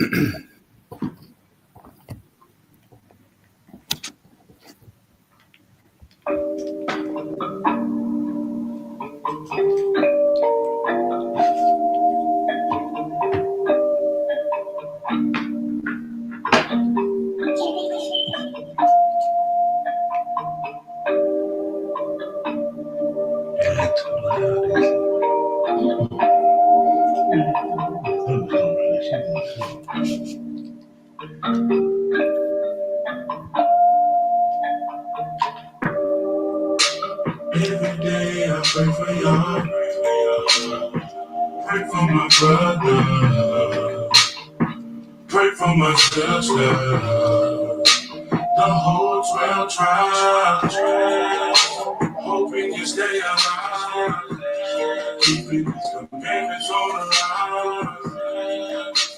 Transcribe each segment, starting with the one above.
Every day I pray for y'all, pray for my brother, pray for my sister, the whole 12 tribes, hoping you stay alive, keeping these commandments on the line,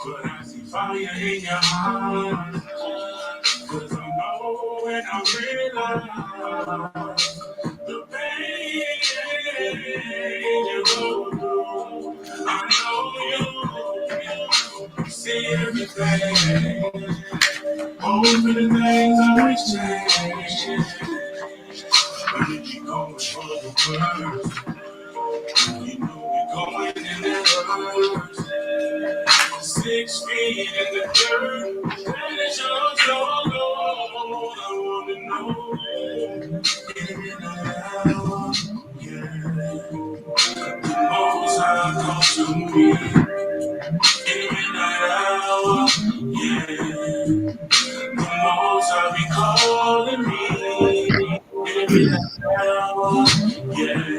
but I see fire in your heart, cause I know and I realize the pain you go through. I know you see everything. Hoping the things always change. But if you going for the worst, you know we're going in that verse. 6 feet in the dirt, that is your soul. I wanna know, in that hour, yeah. Most High comes to me, in that hour, yeah. The Most High be calling me, in that hour, yeah.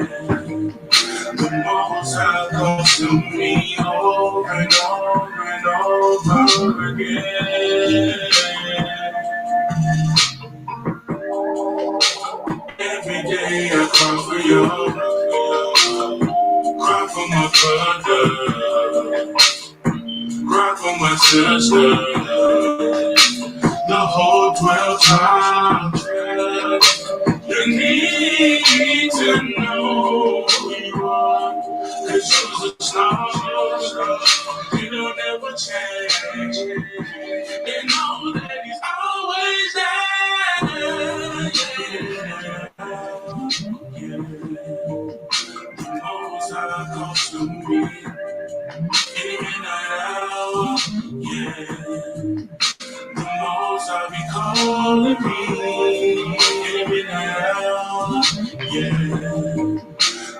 The Most High comes to me over and over and over again. Every day I cry for you, cry for my brother, cry for my sister, the whole 12 tribes. You need to know who you are, cause you're the star, you don't ever change, and know that he's always there, yeah. The Most High comes to me, in that hour, yeah. The Most High be calling me, in that hour, yeah.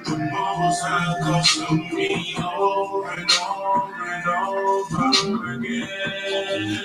The Most High comes to me over and over and over again.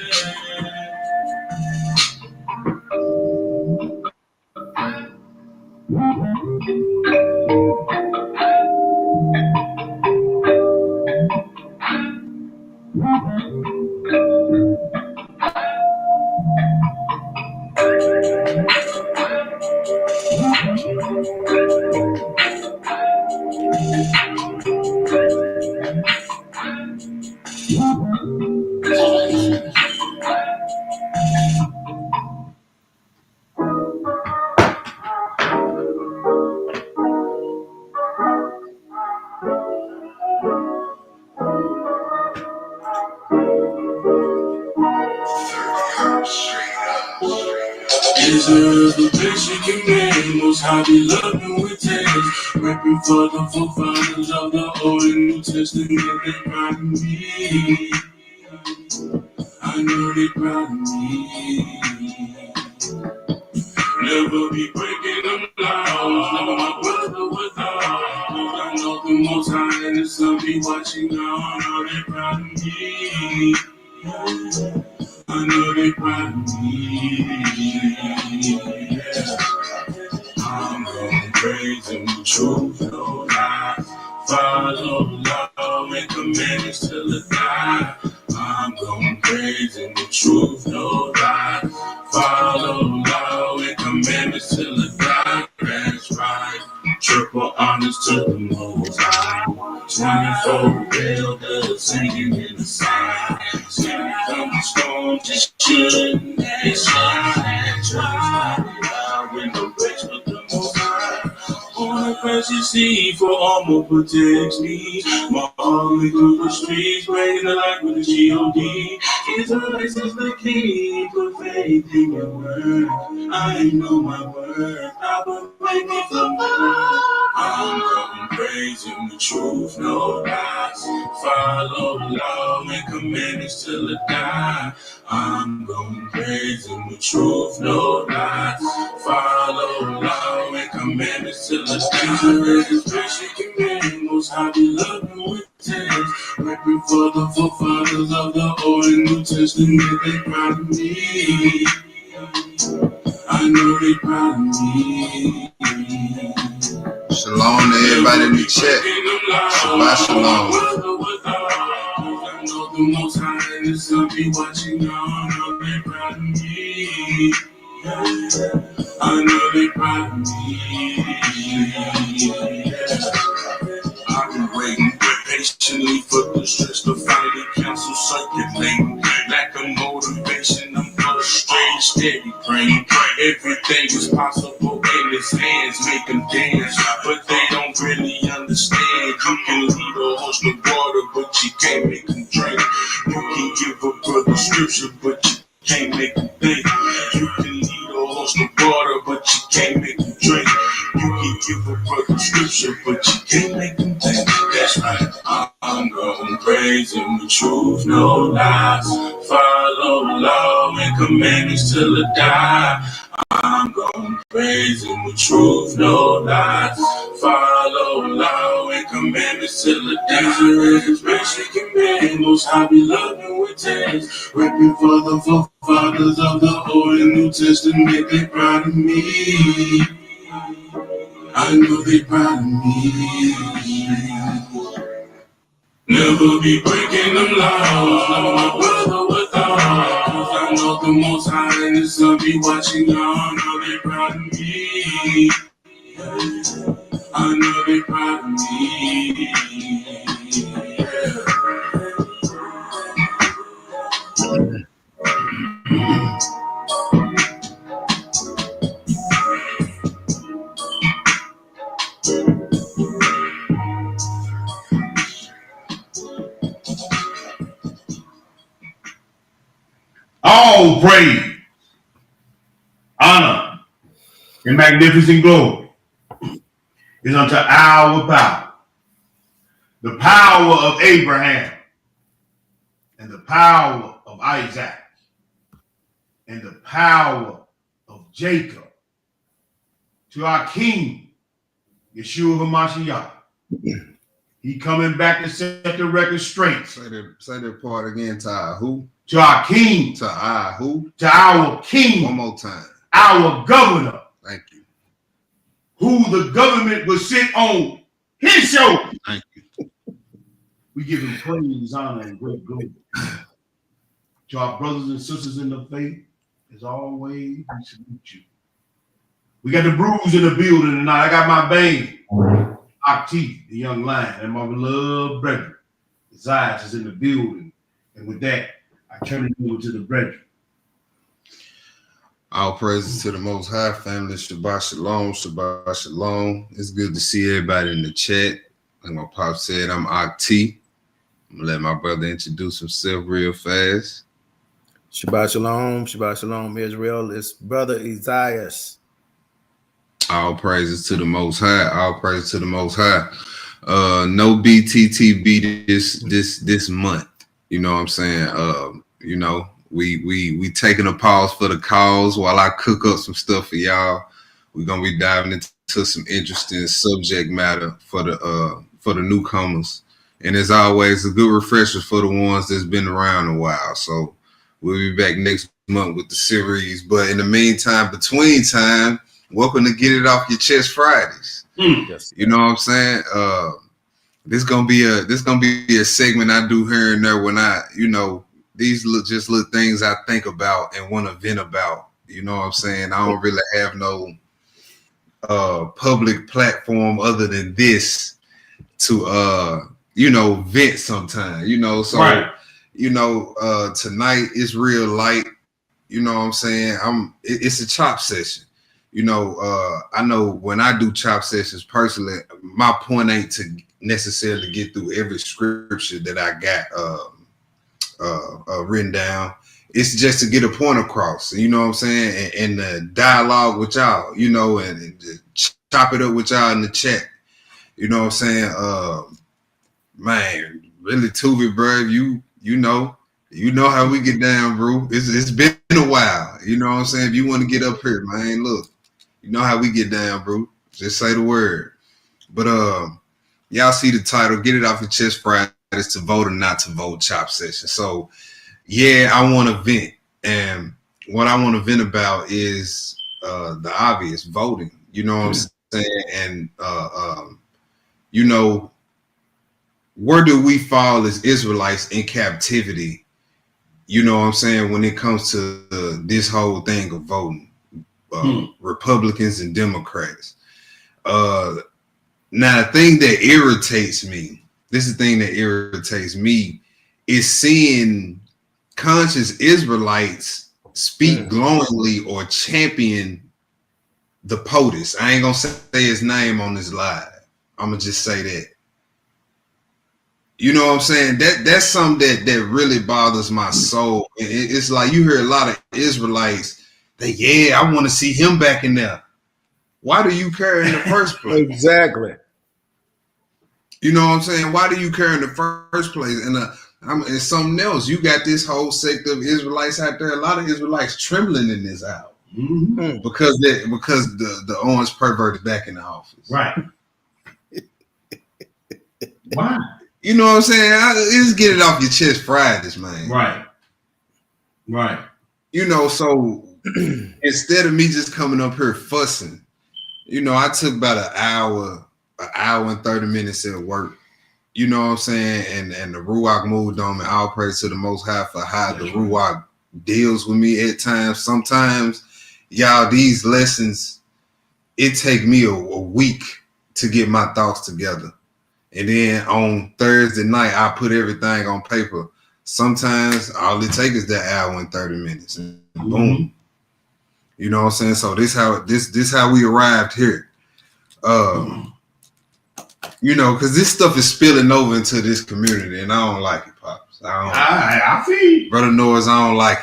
Is there a picture you made? Most High be loving with taste. Rapping for the forefathers of the Old and New Testament. They proud of me. I know they proud of me. Never be breaking them laws. Never my brother without. I know the Most High and the Son be watching now. I know they proud of me. I know they proud of me. I'm gonna praise Him with truth, no lie. Follow law and commandments till I die. I'm gonna praise Him with truth, no lie. Follow law and commandments till I die. That's right. Triple honors to the Most High. 24 elders singing in the side. Singing from the storm, just shouldn't they shine? Try when the breaks with the Most High. On the precious sea for armor protects me. Walking through the streets, breaking the light with the G.O.D. Israelites is the king, put faith in your word. I know my word, I will make me feel better. I'm going praising the truth, no lies. Follow law and commandments till I die. I'm going praising the truth, no lies. Follow law and commandments till I die. Especially commandments, I be loving with tears. Rapping for the forefathers of the Old and New Testament, they proud of me. I know they proud of me. Shalom to everybody in the chat. Shabbat shalom. I know the Most High and the Son be watching y'all. I know they proud of me. I know they proud of me. I've been waiting patiently for the stress to finally cancel circulating. Lack of motivation, I'm frustrated, steady praying. Everything is possible in his hands, make them dance. But they don't really understand. You can lead a horse to water, but you can't make them drink. You can give a brother scripture, but you can't make them think. You can lead a horse to water, but you can't make them drink. You can give a brother scripture, but you can't make them think. That's right. I'm going praising the truth, no lies. Follow law and commandments till I die. I'm going praising the truth, no lies. Follow law and commandments till the days of basic commandments. I be loving with tears. Rapping for the forefathers of the Old and New Testament, they proud of me. I know they proud of me. Never be breaking them laws. Never my brother without. Cause I know the Most High and the Son be watching y'all. I know they proud of me. I know they proud of me. All praise, honor, and magnificent glory is unto our power, the power of Abraham, and the power of Isaac, and the power of Jacob, to our King, Yeshua HaMashiach. He coming back to set the record straight. Say that part again. To our who? To our King. To our who? To our King. One more time. Our governor. Thank you. Who the government will sit on his shoulder. Thank you. We give him praise, honor, and great glory. To our brothers and sisters in the faith, as always, we salute you. We got the Brews in the building tonight. I got my bane, Akti, the young lion, and my beloved brethren. Zion is in the building. And with that, I turn it over to the brethren. All praises to the Most High family. Shabbat shalom, Shabbat shalom. It's good to see everybody in the chat. Like my pop said, I'm Akti. I'm gonna let my brother introduce himself real fast. Shabbat shalom, Israel. It's brother Isaiah. All praises to the Most High. All praises to the Most High. No BTTB this month. You know what I'm saying? You know, we taking a pause for the cause while I cook up some stuff for y'all. We're gonna be diving into some interesting subject matter for the newcomers. And as always, a good refresher for the ones that's been around a while. So we'll be back next month with the series. But in the meantime, between time, welcome to Get It Off Your Chest Fridays. Yes. You know what I'm saying? This gonna be a segment I do here and there when I, you know, these little things I think about and want to vent about. You know what I'm saying? I don't really have no public platform other than this to you know, vent sometimes, you know. So right. You know, tonight is real light, you know what I'm saying? It's a chop session. You know, I know when I do chop sessions personally, my point ain't to necessarily get through every scripture that I got written down. It's just to get a point across, you know what I'm saying, and the dialogue with y'all, you know, and chop it up with y'all in the chat, you know what I'm saying. Man, really, Tuvi, bro, you know how we get down, bro. It's been a while, you know what I'm saying. If you want to get up here, man, look, you know how we get down, bro. Just say the word. But y'all see the title, Get It Off Your Chest Friday. It's to vote or not to vote chop session. So yeah, I want to vent, and what I want to vent about is the obvious, voting. You know what I'm saying? And you know, where do we fall as Israelites in captivity? You know what I'm saying, when it comes to this whole thing of voting, Republicans and Democrats. Now, the thing that irritates me, is seeing conscious Israelites speak glowingly or champion the POTUS. I ain't gonna say his name on this live. I'm gonna just say that. You know what I'm saying? That's something that really bothers my soul. It's like you hear a lot of Israelites that, yeah, I want to see him back in there. Why do you care in the first place? Exactly. You know what I'm saying? Why do you care in the first place? And and something else, you got this whole sect of Israelites out there. A lot of Israelites trembling in this hour because the orange pervert is back in the office. Right. Why? You know what I'm saying? It's Get It Off Your Chest Fridays, man. Right. You know, so instead of me just coming up here fussing, you know, I took about an hour and 30 minutes at work. You know what I'm saying? And the Ruach moved on me. All praise to the Most High for how the Ruach deals with me at times. Sometimes, y'all, these lessons, it take me a week to get my thoughts together. And then on Thursday night, I put everything on paper. Sometimes all it takes is that hour and 30 minutes. And boom. You know what I'm saying? So this how we arrived here. You know, because this stuff is spilling over into this community, and I don't like it, Pops. I feel Brother Noahs, I don't like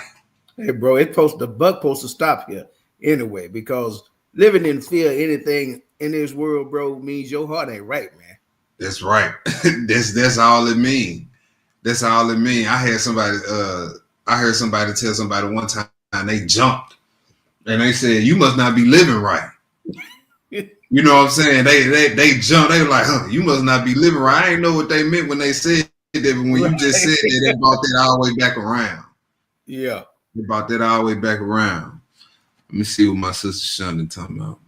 it. Hey, bro, the buck supposed to stop here anyway, because living in fear, anything in this world, bro, means your heart ain't right, man. That's right. That's all it mean. That's all it mean. I heard somebody tell somebody one time they jumped, and they said, "You must not be living right." You know what I'm saying? They jumped. They were like, "Huh, you must not be living right." I didn't know what they meant when they said that, but when you just said that, they brought that all the way back around. Yeah. They brought that all the way back around. Let me see what my sister Shonda talking about.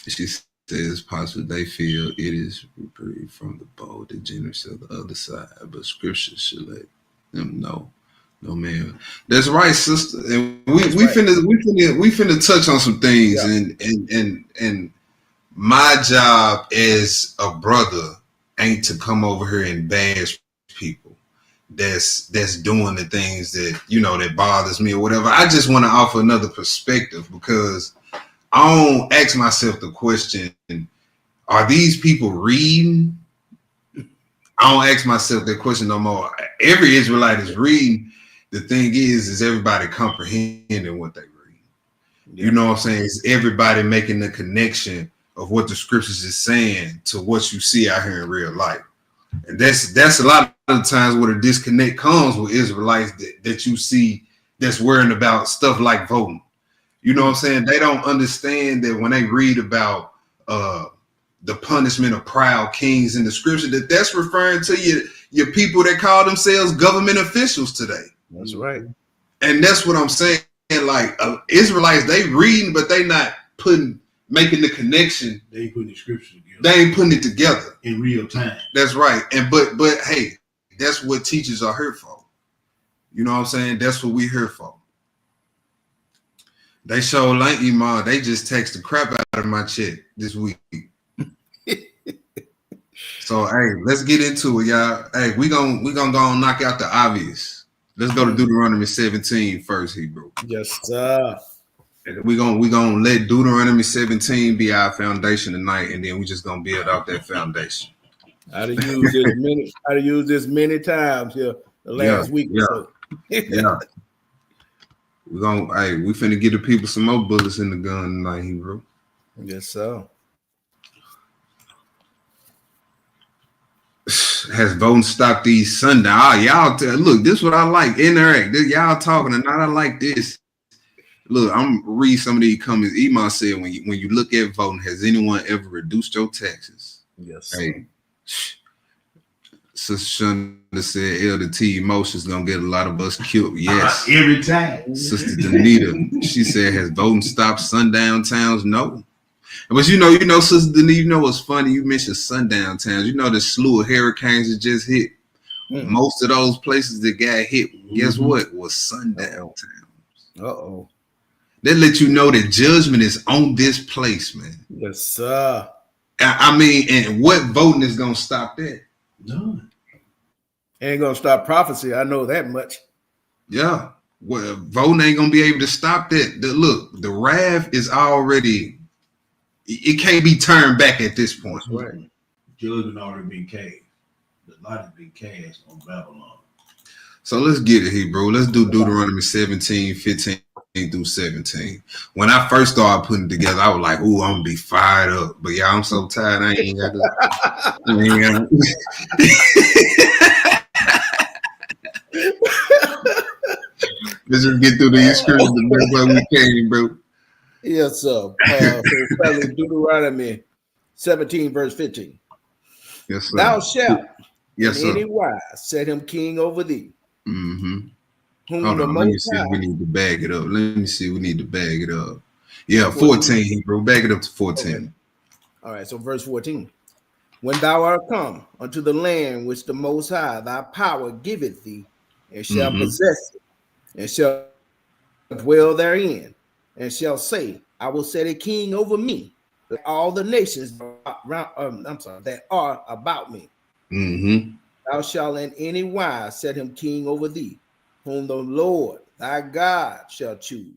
She says possible they feel it is reprieved from the bold degeneracy of the other side, but scripture should let them know. No, man. That's right, sister. And we finna touch on some things, and my job as a brother ain't to come over here and bash people that's doing the things that, you know, that bothers me or whatever. I just want to offer another perspective, because I don't ask myself the question, are these people reading? I don't ask myself that question no more. Every Israelite is reading. The thing is everybody comprehending what they read. Yeah. You know what I'm saying? Is everybody making the connection of what the scriptures is saying to what you see out here in real life? And that's a lot of the times where the disconnect comes with Israelites that you see that's worrying about stuff like voting. You know what I'm saying? They don't understand that when they read about the punishment of proud kings in the scripture, that's referring to your people that call themselves government officials today. That's right. And that's what I'm saying. Like Israelites, they reading, but they not making the connection. They ain't putting the scripture together. They ain't putting it together in real time. That's right. And but hey, that's what teachers are here for. You know what I'm saying? That's what we here for. They show like Iman, they just text the crap out of my check this week. So hey, let's get into it, y'all. Hey, we gonna go and knock out the obvious. Let's go to Deuteronomy 17 first, Hebrew. Yes, sir. We're gonna let Deuteronomy 17 be our foundation tonight, and then we just gonna build off that foundation. How to use this many times here. the last week or so. Yeah. We finna get the people some more bullets in the gun tonight, Hebrew. Yes, sir. Has voting stopped these sundown? Look, this is what I like. Interact. Y'all talking tonight. I like this. Look, I'm gonna read some of these comments. Iman said, when you look at voting, has anyone ever reduced your taxes? Yes. Hey, Sister Shonda said, Elder T emotions gonna get a lot of us killed. Yes. Every time. Sister Danita, she said, has voting stopped sundown towns? No. But you know, Sister Danita, you know what's funny? You mentioned sundown towns. You know the slew of hurricanes that just hit. Most of those places that got hit, guess what? Was sundown towns. Uh-oh. That let you know that judgment is on this place, man. Yes, sir. I mean, and what voting is gonna stop that? None. Ain't gonna stop prophecy. I know that much. Yeah. Well, voting ain't gonna be able to stop that. Look, the wrath is already, it can't be turned back at this point. Right. Judgment already been cast. The lot has been cast on Babylon. So let's get it, Hebrew. Let's do Deuteronomy 17, 15 through 17. When I first started putting it together, I was like, ooh, I'm gonna be fired up. But yeah, I'm so tired. I ain't got to. Let's just get through these scriptures the best way we can, bro. Yes, sir. Deuteronomy 17, verse 15. Yes, sir. Thou shalt yes, in sir. any wise set him king over thee. Mm-hmm. Whom Hold the on, let me Most see. High, We need to bag it up. We need to bag it up. Yeah, 14, Hebrew. Back it up to 14. Okay. All right, so verse 14. When thou art come unto the land which the Most High thy power giveth thee, and shall possess it, and shall dwell therein, and shall say, I will set a king over me, like all the nations that are about me. Mm-hmm. Thou shalt in any wise set him king over thee, whom the Lord thy God shall choose.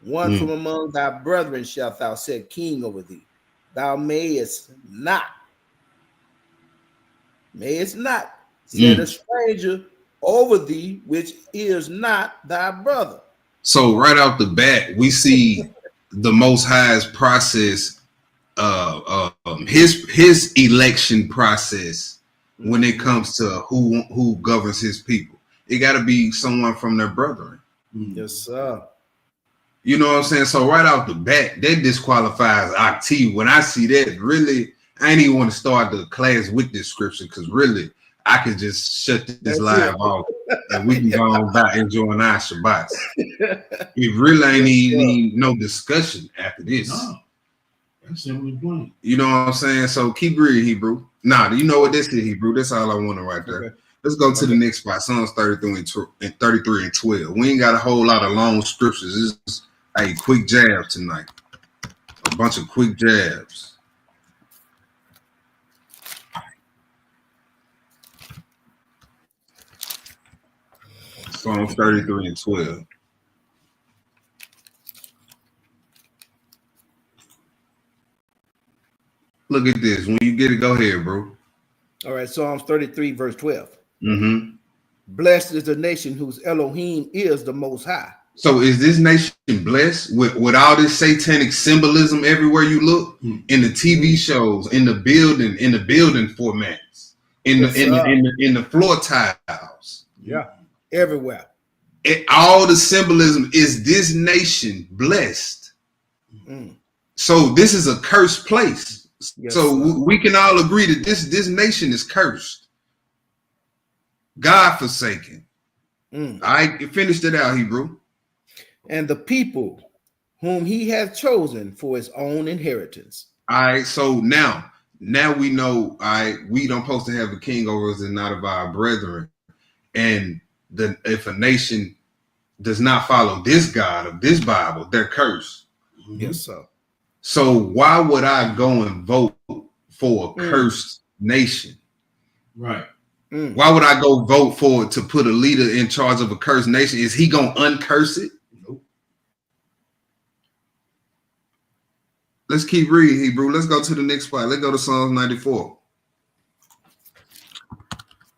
One from among thy brethren shalt thou set king over thee. Thou mayest not set a stranger over thee, which is not thy brother. So right off the bat, we see the Most High's process, his election process when it comes to who governs his people. It got to be someone from their brethren. Yes, sir. You know what I'm saying? So right off the bat, that disqualifies Akti. When I see that, really, I ain't even want to start the class with this scripture because really, I could just shut this live off and we can go on about enjoying our Shabbats. It really ain't even no discussion after this. No. That's simply plain. You know what I'm saying? So keep reading, Hebrew. Nah, you know what this is, Hebrew. That's all I want to right there. Okay. Let's go to the next spot, Psalms 33 and 12. We ain't got a whole lot of long scriptures. This is a quick jab tonight. A bunch of quick jabs. Psalms 33 and 12. Look at this. When you get it, go ahead, bro. All right, Psalms 33, verse 12. Mm-hmm. Blessed is the nation whose Elohim is the Most High. So is this nation blessed with all this satanic symbolism everywhere you look? In the TV shows, in the building formats, in the floor tiles. Yeah, everywhere. All the symbolism. Is this nation blessed? So this is a cursed place. Yes, so we can all agree that this nation is cursed, God forsaken. I finished it out, Hebrew. And the people whom he hath chosen for his own inheritance. All right, so now we know we don't supposed to have a king over us and not of our brethren. And if a nation does not follow this God of this Bible, they're cursed. Yes, sir. So why would I go and vote for a cursed nation? Right. Why would I go vote to put a leader in charge of a cursed nation? Is he gonna uncurse it? Nope. Let's keep reading, Hebrew. Let's go to the next spot. Let's go to Psalms 94.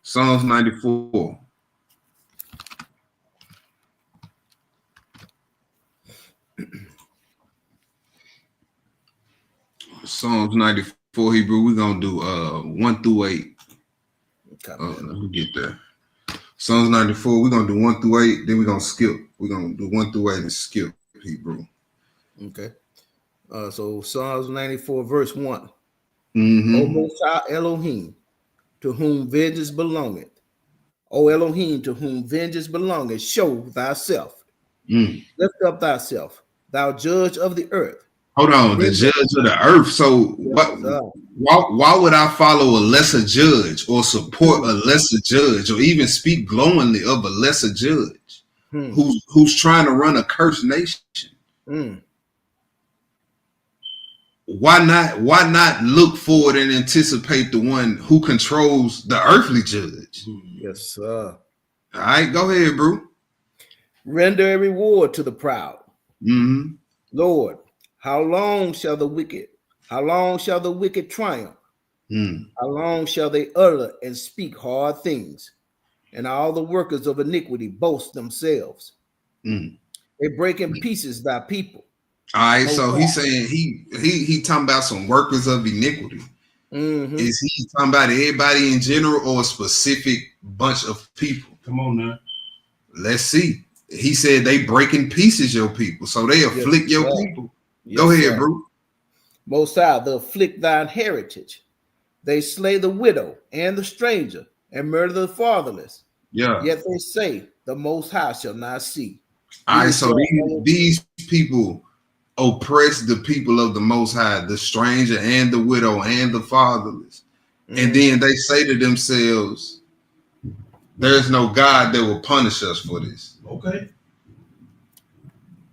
Psalms 94. Psalms 94 Hebrew. We're gonna do 1 through 8. Let me get there. Psalms 94, we're gonna do 1 through 8, then we're gonna skip. We're gonna do 1 through 8 and skip Hebrew. Okay. So Psalms 94, verse 1. Mm-hmm. O Most High Elohim, to whom vengeance belongeth. O Elohim, to whom vengeance belongeth, show thyself. Lift up thyself, thou judge of the earth. Hold on, the judge of the earth. So why would I follow a lesser judge or support a lesser judge or even speak glowingly of a lesser judge who's trying to run a cursed nation? Why not look forward and anticipate the one who controls the earthly judge? Yes, sir. All right, go ahead, bro. Render a reward to the proud. Mm-hmm. Lord, how long shall the wicked triumph? How long shall they utter and speak hard things? And all the workers of iniquity boast themselves. They break in pieces thy people. All right, so he's saying he talking about some workers of iniquity. Is he talking about everybody in general or a specific bunch of people? Come on now. Let's see. He said they break in pieces your people, so they afflict your people. Go ahead, bro. Most High, they afflict thine heritage. They slay the widow and the stranger and murder the fatherless. Yeah. Yet they say the Most High shall not see. All right, so these people oppress the people of the Most High, the stranger and the widow and the fatherless. And then they say to themselves, there's no God that will punish us for this. Okay.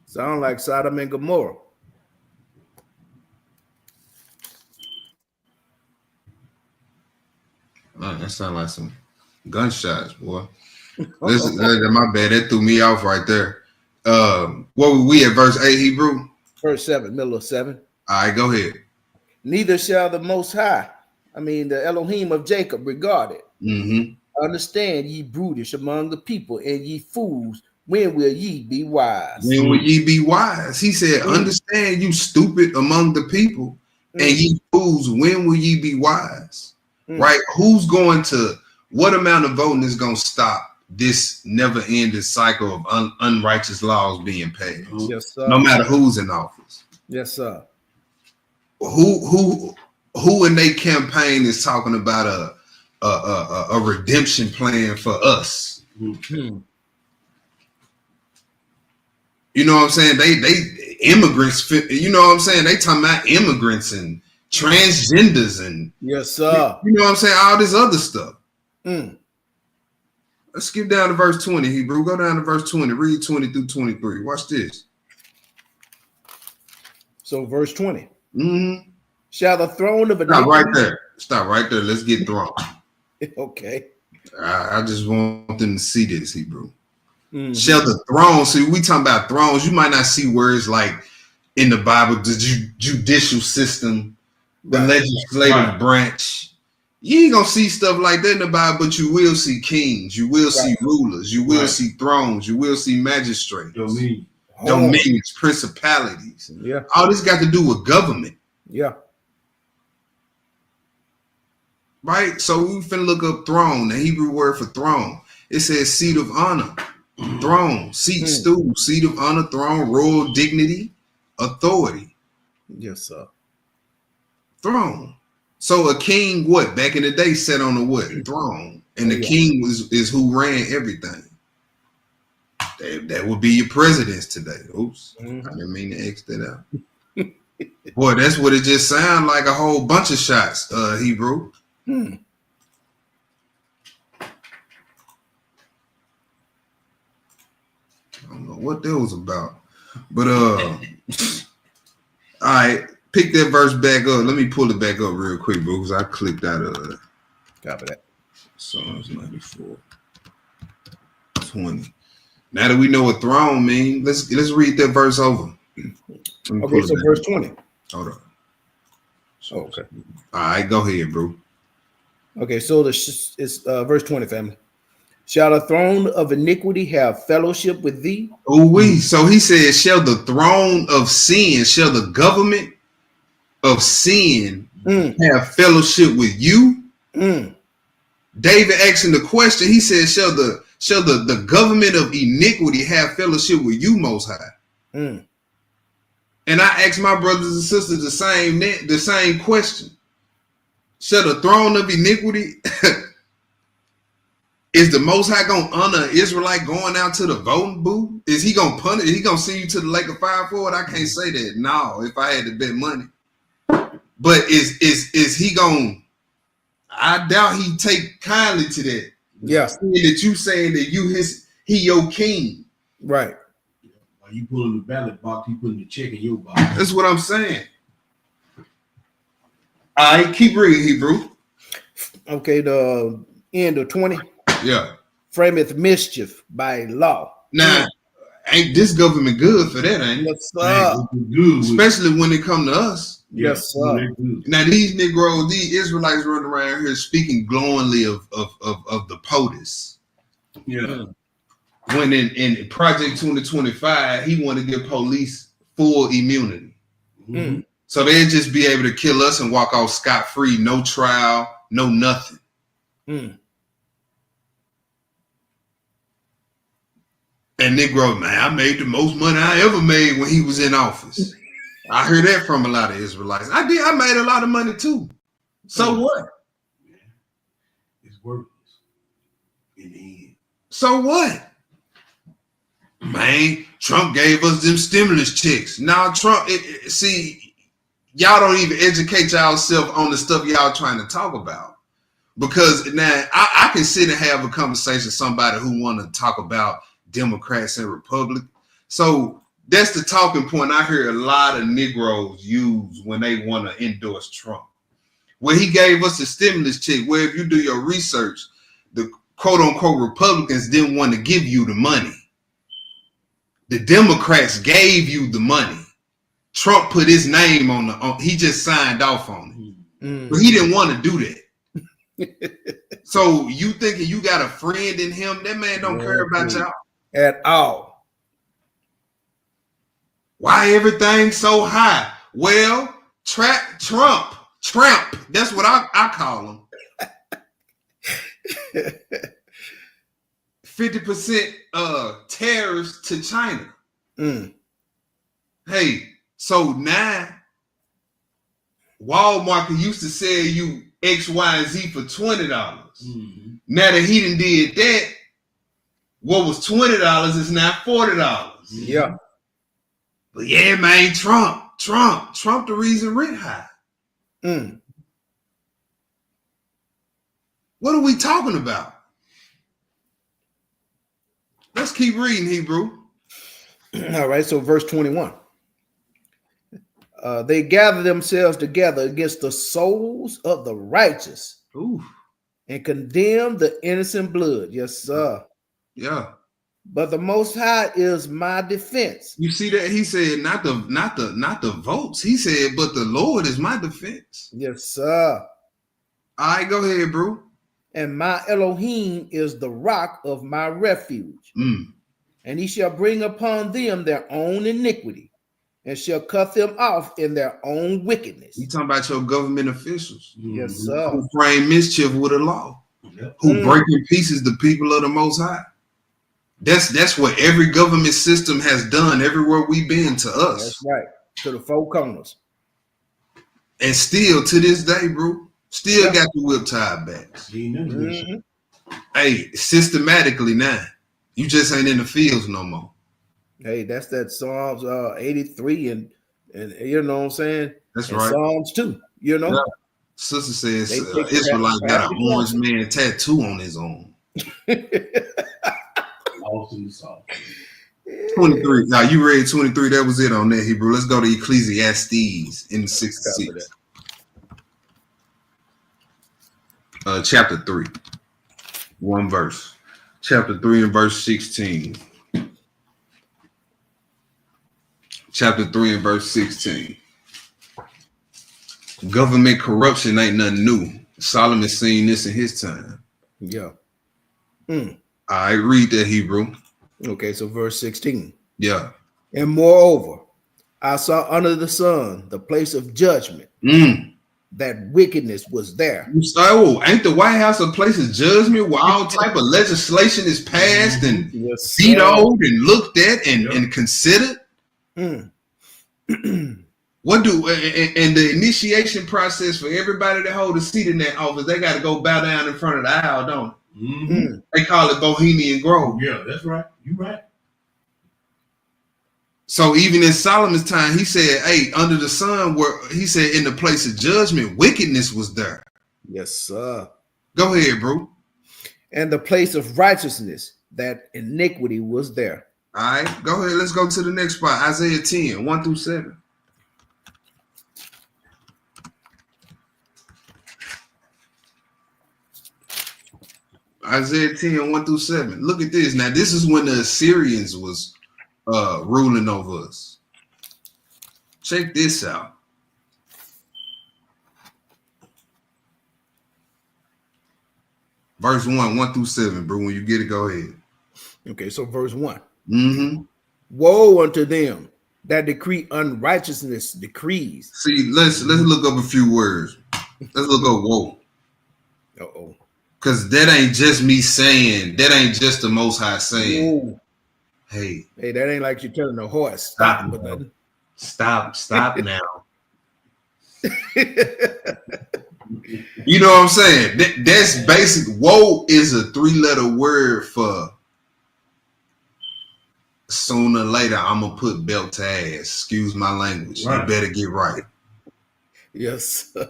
Sound like Sodom and Gomorrah. That sounds like some gunshots, boy. Listen, my bad. That threw me off right there. What were we at verse 8, Hebrew? Verse 7, middle of 7. All right, go ahead. Neither shall the Most High, the Elohim of Jacob, regard it. Understand, ye brutish among the people, and ye fools, when will ye be wise? When will ye be wise? He said, understand, you stupid among the people, and ye fools, when will ye be wise? Right? What amount of voting is going to stop this never-ending cycle of unrighteous laws being passed? Yes, sir. No matter who's in office. Yes, sir. Who in their campaign is talking about a redemption plan for us? You know what I'm saying? They immigrants, you know what I'm saying? They talking about immigrants and transgenders and yes, sir. You know what I'm saying? All this other stuff. Let's skip down to verse 20, Hebrew. Go down to verse 20. Read 20 through 23. Watch this. So verse 20. Shall the throne of Stop right there. Stop right there. Let's get thrown. Okay. I just want them to see this, Hebrew. Shall the throne, see, we talking about thrones. You might not see words like in the Bible, the judicial system, the legislative branch. You ain't gonna see stuff like that in the Bible, but you will see kings, you will see rulers, you will see thrones, you will see magistrates, dominions, principalities. Yeah. All this got to do with government. Yeah. Right? So we finna look up throne, the Hebrew word for throne. It says seat of honor, throne, seat, stool, seat of honor, throne, royal dignity, authority. Yes, sir. Throne. So a king, what back in the day, sat on a what throne, and the king is who ran everything. That would be your presidents today. Oops, I didn't mean to X that out. Boy, that's what it just sounded like. A whole bunch of shots, Hebrew. I don't know what that was about, but all right. Pick that verse back up. Let me pull it back up real quick, bro, because I clicked out of it. Copy that. Psalms 94, 20. Now that we know what throne means, let's read that verse over. Okay, so verse 20. Hold on. Okay. All right, go ahead, bro. Okay, so it's verse 20, family. Shall the throne of iniquity have fellowship with thee? So he said, shall the throne of sin, shall the government of sin have fellowship with you? David asking the question, he said, shall the government of iniquity have fellowship with you, Most High? And I ask my brothers and sisters the same question. Shall the throne of iniquity, is the Most High gonna honor an Israelite going out to the voting booth? Is he gonna punish? Is he gonna send you to the lake of fire for it? I can't say that. No, if I had to bet money. But is he gonna? I doubt he take kindly to that. Yeah, Saying that you saying that he your king. right. While you pulling the ballot box, he putting the check in your box. That's what I'm saying. All right, keep reading, Hebrew. Okay, the end of 20. Yeah. Frameth mischief by law. Now, ain't this government good for that, ain't it? Yes, sir. Good. Especially when it come to us. Yes, sir. Now, these Negroes, these Israelites running around here speaking glowingly of the POTUS. Yeah. When in Project 2025, he want to give police full immunity. So they'd just be able to kill us and walk off scot-free, no trial, no nothing. And Negro, man, I made the most money I ever made when he was in office. I heard that from a lot of Israelites. I made a lot of money too. So what? It's worthless in the end. So what? Man, Trump gave us them stimulus checks. Now Trump, see, y'all don't even educate yourself on the stuff y'all trying to talk about. Because now I can sit and have a conversation with somebody who want to talk about Democrats and Republicans. So that's the talking point I hear a lot of Negroes use when they want to endorse Trump. Where he gave us a stimulus check, where if you do your research, the quote unquote Republicans didn't want to give you the money. The Democrats gave you the money. Trump put his name on he just signed off on it. But he didn't want to do that. So you thinking you got a friend in him? That man don't care about y'all at all. Why everything so high? Well, Trump. That's what I call him. 50% tariffs to China. Hey, so now Walmart used to sell you X, Y, and Z for $20. Now that he done did that, what was $20 is now $40. Yeah. But yeah, man, Trump the reason rent high. What are we talking about? Let's keep reading, Hebrew. All right, so verse 21. They gather themselves together against the souls of the righteous and condemn the innocent blood. Yes, sir. Yeah. But the Most High is my defense. You see that? He said not the votes. He said, but the Lord is my defense. Yes, sir. All right, go ahead, bro. And my Elohim is the rock of my refuge. And he shall bring upon them their own iniquity and shall cut them off in their own wickedness. You talking about your government officials. Yes, sir. Who frame mischief with a law. Who break in pieces the people of the Most High. That's what every government system has done everywhere we've been to us. That's right. To the four corners. And still to this day, bro, still got the whip tied back. Hey, systematically now. You just ain't in the fields no more. Hey, that's that Psalms 83 and you know what I'm saying? That's and right. Psalms 2, you know. Yeah. Sister says Israelite got an orange man tattoo on his arm. Awesome song. 23. Now you read 23. That was it on that, Hebrew. Let's go to Ecclesiastes in 66. Chapter 3. One verse. Chapter 3 and verse 16. Chapter 3 and verse 16. Government corruption ain't nothing new. Solomon seen this in his time. Yeah. I read that, Hebrew. Okay, so verse 16. Yeah. And moreover, I saw under the sun the place of judgment, Mm. that wickedness was there. You say, oh, ain't the White House a place of judgment where all type of legislation is passed and Yes, vetoed and looked at and, Yep. and considered? Mm. What do and the initiation process for everybody that hold a seat in that office, they got to go bow down in front of the aisle, don't they? Mm-hmm. They call it Bohemian Grove. Yeah, that's right. You right. So even in Solomon's time, he said, hey, under the sun, where he said in the place of judgment, wickedness was there. Yes, sir. Go ahead, bro. And the place of righteousness, that iniquity was there. All right, go ahead. Let's go to the next spot. Isaiah 10, 1 through 7. Isaiah 10, 1 through 7. Look at this. Now, this is when the Assyrians was ruling over us. Check this out. Verse 1 through 7, bro. When you get it, go ahead. Okay, so verse 1. Mm-hmm. Woe unto them that decree unrighteousness decrees. See, let's look up a few words. Let's look up woe. Uh-oh. Because that ain't just me saying, that ain't just the Most High saying, Ooh. hey, Hey, that ain't like you're telling a horse. Stop, Stop. bro. stop now. You know what I'm saying? That's basic. Woe is a 3-letter word for sooner or later I'm going to put belt to ass. Excuse my language. Right. You better get right. Yes. All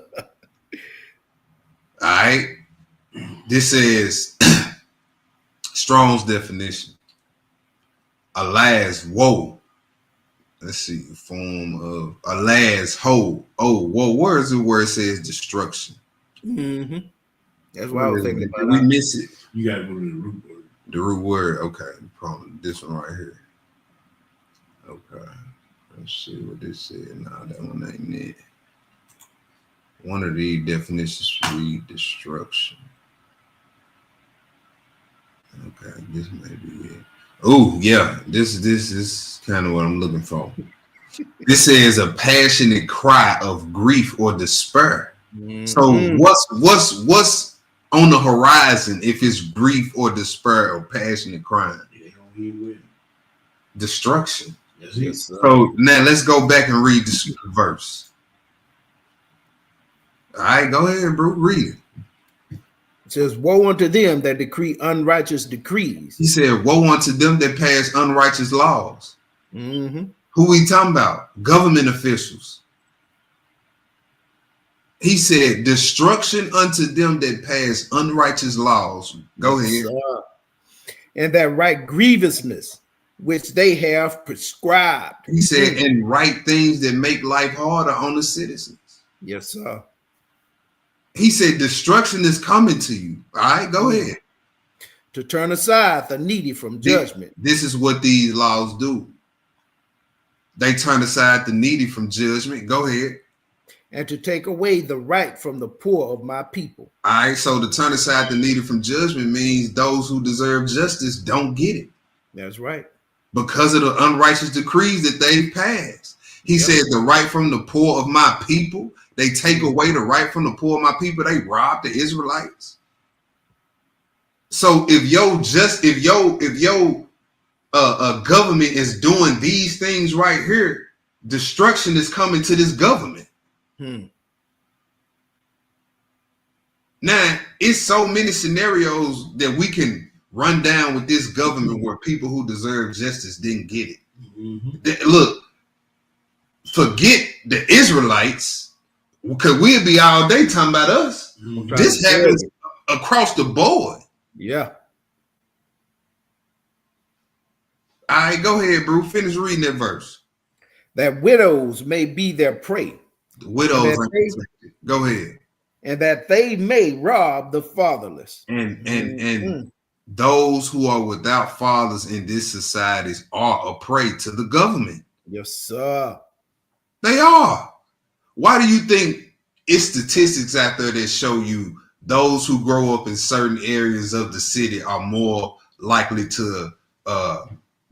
right. This is Strong's definition. Alas, woe. Let's see. Form of alas, ho. Oh, woe. Where is it where it says destruction? Mm-hmm. That's what I was thinking Did about. we miss it? You got to go to the root word. The root word. Okay. Probably this one right here. Okay. Let's see what this said. Nah, that one ain't it. One of these definitions read destruction. Okay, this may be it. Oh, yeah. This is kind of what I'm looking for. This says a passionate cry of grief or despair. So Mhm. what's on the horizon if it's grief or despair or passionate crying? They don't hear with it. Destruction. That's it. Yes, sir. So now let's go back and read the verse. All right, go ahead, bro. Read it. It says, woe unto them that decree unrighteous decrees. He said, woe unto them that pass unrighteous laws. Mm-hmm. Who we talking about? Government officials. He said, destruction unto them that pass unrighteous laws. Go ahead. And that right grievousness which they have prescribed. He said, and right things that make life harder on the citizens. Yes, sir. He said, destruction is coming to you. All right, go ahead. To turn aside the needy from judgment. This is what these laws do. They turn aside the needy from judgment. Go ahead. And to take away the right from the poor of my people. All right, so to turn aside the needy from judgment means those who deserve justice don't get it That's right. because of the unrighteous decrees that they've passed. He said the right from the poor of my people. They take away the right from the poor of my people. They rob the Israelites. So if your government is doing these things right here, destruction is coming to this government. Now, it's so many scenarios that we can run down with this government where people who deserve justice didn't get it. Mm-hmm. Look, forget the Israelites, because we'll be all day talking about us. Mm-hmm. This happens across the board. Yeah. All right, go ahead, bro. Finish reading that verse. That widows may be their prey. The widows That ain't protected. Go ahead. And that they may rob the fatherless. And those who are without fathers in this society are a prey to the government. Yes, sir. They are. Why do you think it's statistics out there that show you those who grow up in certain areas of the city are more likely to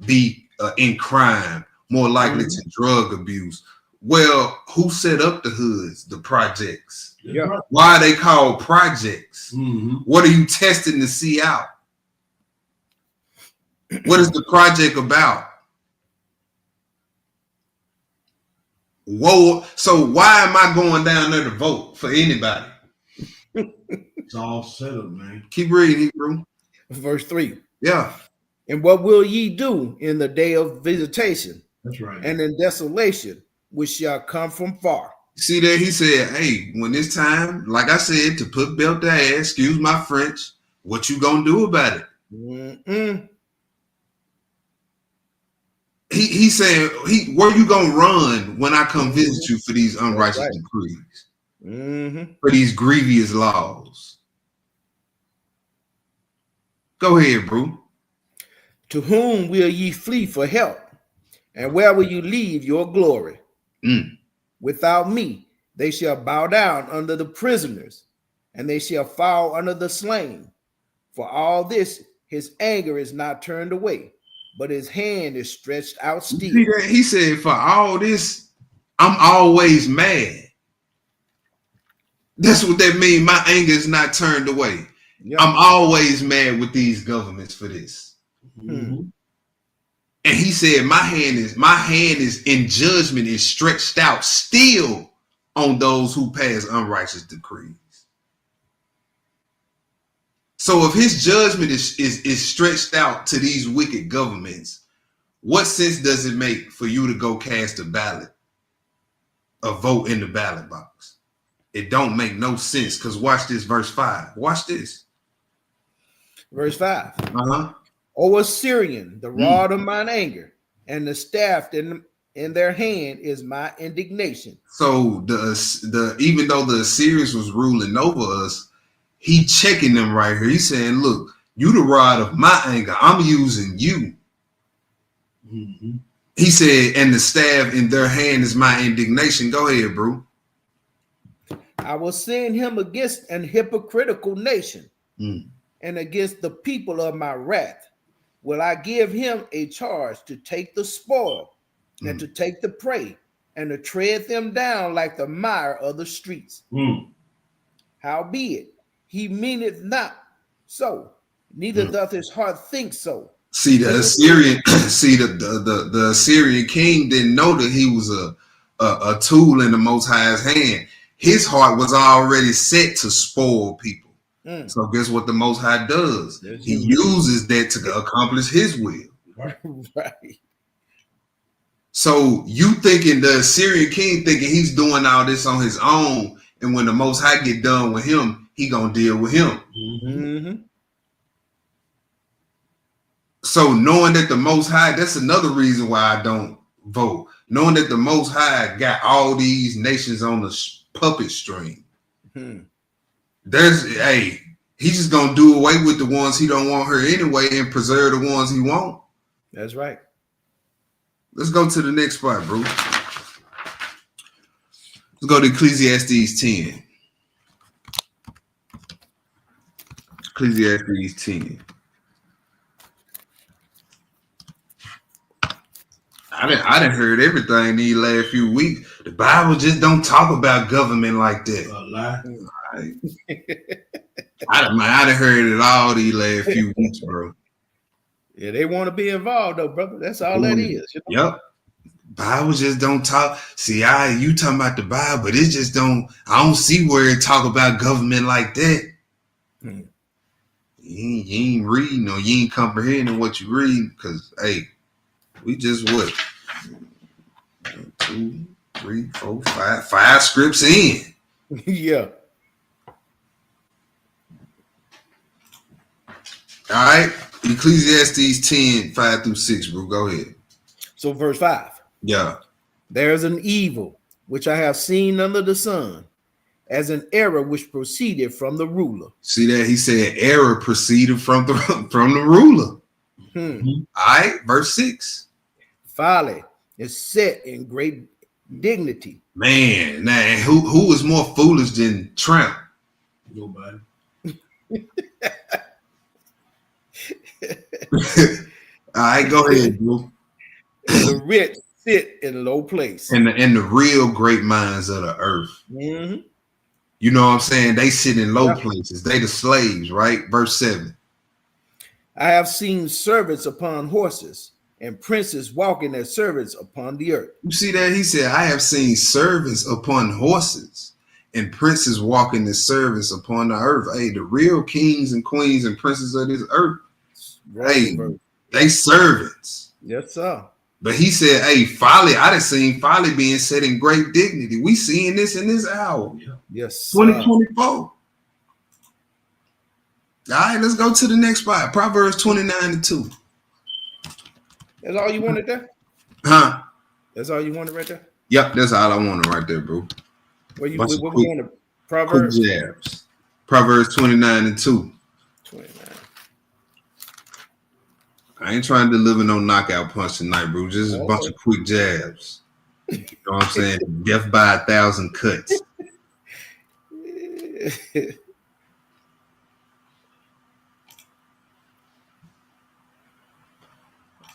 be in crime more likely to drug abuse. Well, who set up the hoods, the projects? Yeah. Why are they called projects? Mm-hmm. What are you testing to see out? What is the project about? Whoa, so why am I going down there to vote for anybody? It's all set up, man. Keep reading, Hebrew. Verse 3. Yeah. And what will ye do in the day of visitation That's right. and in desolation, which shall come from far? See there, he said, hey, when it's time, like I said, to put belt to ass, excuse my French, what you gonna do about it? Mm-mm. He said, where you gonna run when I come visit you for these unrighteous decrees, for these grievous laws? Go ahead, bro. To whom will ye flee for help? And where will you leave your glory? Without me, they shall bow down under the prisoners, and they shall fall under the slain. For all this, his anger is not turned away, but his hand is stretched out still. See that? He said, for all this, I'm always mad. That's what that means. My anger is not turned away. Yep. I'm always mad with these governments for this. Mm-hmm. And he said, my hand is in judgment is stretched out still on those who pass unrighteous decrees. So if his judgment is stretched out to these wicked governments, what sense does it make for you to go cast a ballot, a vote in the ballot box? It don't make no sense, because watch this, verse 5. Watch this. Verse 5. Uh-huh. O Assyrian, the rod of mine anger, and the staff in their hand is my indignation. So the even though the Assyrians was ruling over us, he checking them right here. He's saying, look, you the rod of my anger. I'm using you. Mm-hmm. He said, and the staff in their hand is my indignation. Go ahead, bro. I will send him against an hypocritical nation, and against the people of my wrath will I give him a charge to take the spoil and to take the prey and to tread them down like the mire of the streets. Howbeit, he meaneth not so, neither doth his heart think so. See, the Assyrian, the Assyrian king didn't know that he was a tool in the Most High's hand. His heart was already set to spoil people. So guess what the Most High does? He uses that to accomplish his will. Right. So you thinking the Assyrian king thinking he's doing all this on his own, and when the Most High get done with him, he gonna deal with him. Mm-hmm. So knowing that the Most High, that's another reason why I don't vote. Knowing that the Most High got all these nations on the puppet string. He's just gonna do away with the ones he don't want here anyway and preserve the ones he want. That's right. Let's go to the next spot, bro. Let's go to Ecclesiastes 10. Ecclesiastes 10. I done heard everything these last few weeks. The Bible just don't talk about government like that. A lie. I done heard it all these last few weeks, bro. Yeah, they want to be involved though, brother. That's all that is. You know? Yep. Bible just don't talk. See, you talking about the Bible, but it just don't. I don't see where it talk about government like that. You ain't reading or you ain't comprehending what you read, because we just what 1, 2, 3, 4, 5 scripts in. Yeah. All right. Ecclesiastes 10, 5 through 6, bro. Go ahead. So verse 5. Yeah. There's an evil which I have seen under the sun, as an error which proceeded from the ruler. See that? He said error proceeded from the ruler. All right. Verse 6. Folly is set in great dignity. Man, who is more foolish than Trump? Nobody. All right, go ahead, bro. The rich sit in low place. And the real great minds of the earth. Mhm. You know what I'm saying? They sit in low Yeah. places. They the slaves, right? Verse 7. I have seen servants upon horses and princes walking as servants upon the earth. You see that? He said, I have seen servants upon horses and princes walking as servants upon the earth. Hey, the real kings and queens and princes of this earth, hey, they servants. Yes, sir. But he said, hey, folly, I done seen folly being set in great dignity. We seeing this in this hour. Yes, sir. 2024. All right, let's go to the next spot. Proverbs 29:2. That's all you wanted there? Huh? That's all you wanted right there? Yep, that's all I wanted right there, bro. What we Quick- wanted? Quick Proverbs jabs. Proverbs 29:2. 29. I ain't trying to deliver no knockout punch tonight, bro. Just a bunch of quick jabs. You know what I'm saying? Death by 1,000 cuts.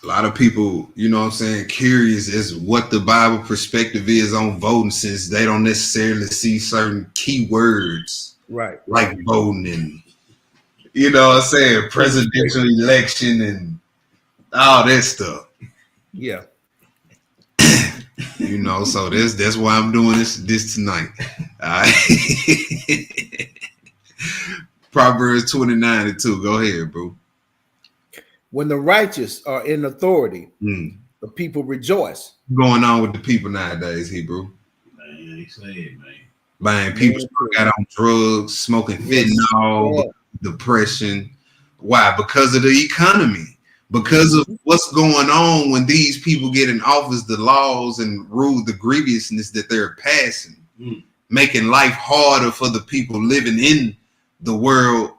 A lot of people, you know what I'm saying, curious as what the Bible perspective is on voting, since they don't necessarily see certain keywords Right. like voting and, you know what I'm saying, presidential election and all that stuff. Yeah. You know, so that's why I'm doing this tonight. All right. Proverbs 29:2. Go ahead, bro. When the righteous are in authority, Mm. the people rejoice. Going on with the people nowadays, Hebrew. Man, they say it, man. Man, people got on drugs, smoking fentanyl, Yeah. depression. Why? Because of the economy. Because of what's going on when these people get in office, the laws and rule, the grievousness that they're passing, making life harder for the people living in the world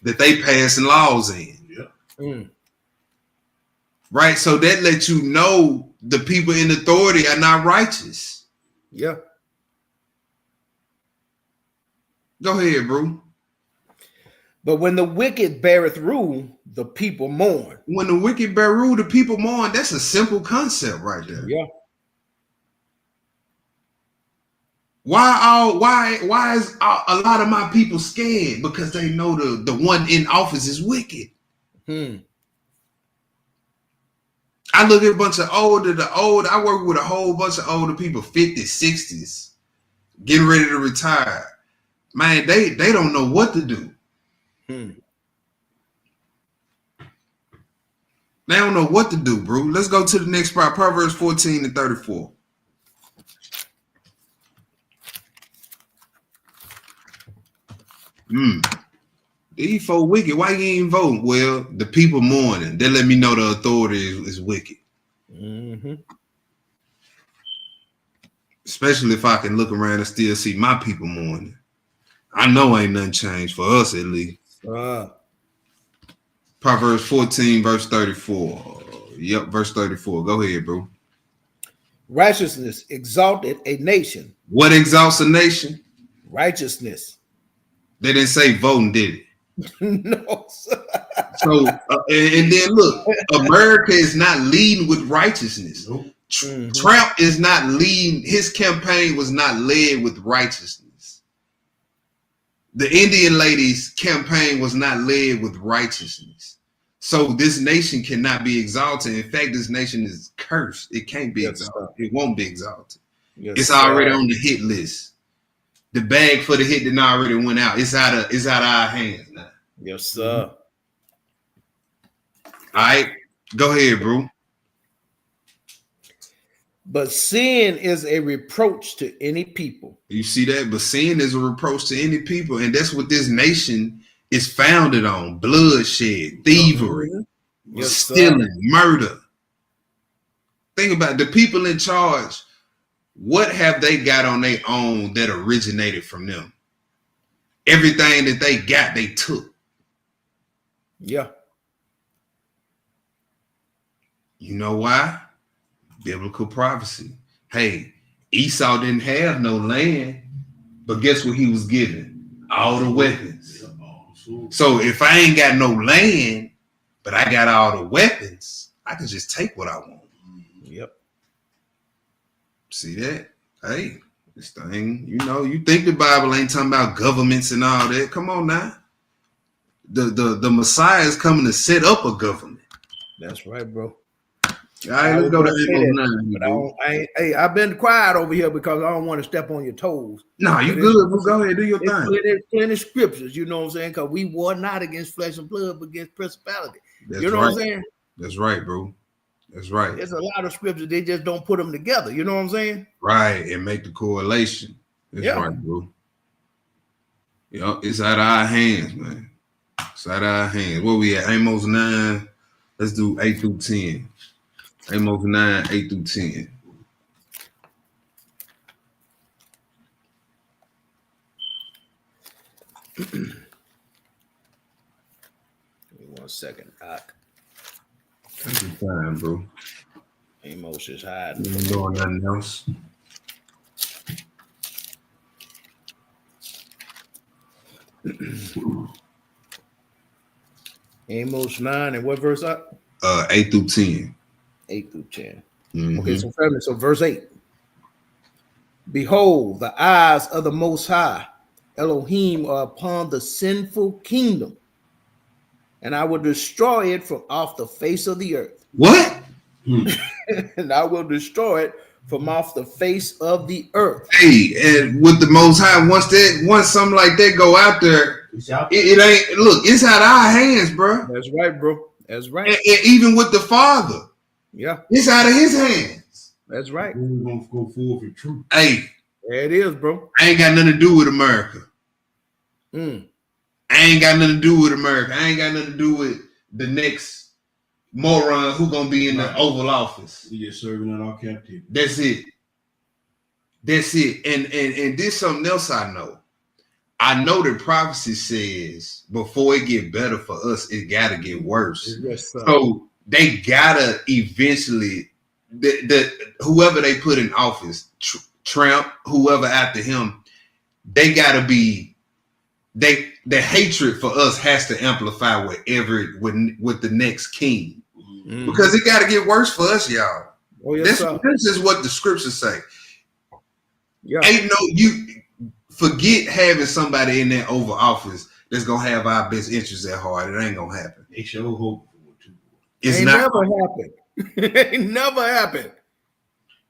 that they passing laws in. Mm. Right? So that lets you know the people in authority are not righteous. Yeah. Go ahead, bro. But when the wicked beareth rule, the people mourn. When the wicked bear rule, the people mourn. That's a simple concept right there. Yeah. Why is a lot of my people scared? Because they know the one in office is wicked. I look at a bunch of I work with a whole bunch of older people, 50s, 60s, getting ready to retire. Man, they don't know what to do. They don't know what to do, bro. Let's go to the next part. Proverbs 14:34. These folk wicked. Why you ain't vote? Well, the people mourning. They let me know the authority is wicked. Especially if I can look around and still see my people mourning. I know ain't nothing changed for us at least. Proverbs 14, verse 34. Yep, verse 34. Go ahead, bro. Righteousness exalted a nation. What exalts a nation? Righteousness. They didn't say voting, did it? No, sir. So, and then look, America is not leading with righteousness. Trump is not leading. His campaign was not led with righteousness. The Indian lady's campaign was not led with righteousness. So this nation cannot be exalted. In fact, this nation is cursed. It can't be exalted. It won't be exalted. It's already on the hit list. The bag for the hit that already went out. It's out of our hands now. Yes, sir. All right, go ahead, bro. But sin is a reproach to any people. You see that? But sin is a reproach to any people, and that's what this nation is founded on: bloodshed, thievery, stealing, murder. Think about it. The people in charge. What have they got on their own that originated from them? Everything that they got, they took. Yeah. You know why? Biblical prophecy. Hey, Esau didn't have no land, but guess what he was given? All the weapons. So if I ain't got no land, but I got all the weapons, I can just take what I want. Yep. See that? Hey, this thing, you think the Bible ain't talking about governments and all that. Come on now. The Messiah is coming to set up a government. That's right, bro. All right, let's go to Amos 9. But I've been quiet over here because I don't want to step on your toes. No, you good. Well, go ahead, do your thing. There's plenty of scriptures, you know what I'm saying? Because we war not against flesh and blood, but against principality. That's you know right. what I'm saying? That's right, bro. That's right. There's a lot of scriptures, they just don't put them together. You know what I'm saying? Right, and make the correlation. That's Yeah. right, bro. It's out of our hands, man. It's out of our hands. Where we at? Amos 9. Let's do 8 through 10. Amos 9, 8 through 10. Give me 1 second. Take your time, bro. Amos is hiding. You ain't doing nothing else. Amos 9 and what verse up? 8 through 10. 8 through 10. Mhm. Okay, so verse 8. Behold, the eyes of the Most High, Elohim, are upon the sinful kingdom, and I will destroy it from off the face of the earth. What? And I will destroy it from off the face of the earth. Hey, and with the Most High, once something like that go out there, it ain't. Look, it's out of our hands, bro. That's right, bro. That's right. And even with the Father, Yeah, it's out of His hands. that's right. We're gonna go forward with truth. Hey, There it is, bro. I ain't got nothing to do with America. Mm. I ain't got nothing to do with America. I ain't got nothing to do with the next moron who gonna be in the Oval Office. We just serving in our captivity. That's it. That's it. And this something else I know. I know that prophecy says before it get better for us, it gotta get worse. Yes, sir. So they gotta eventually the whoever they put in office, Trump, whoever after him, they gotta be the hatred for us has to amplify with the next king. Mm. Because it gotta get worse for us, y'all. Oh, yes, sir. This is what the scriptures say. Yeah. Ain't no you forget having somebody in that Oval Office that's gonna have our best interests at heart. It ain't gonna happen. They show hope for it too. It's Ain't not. never happened. Ain't never happened.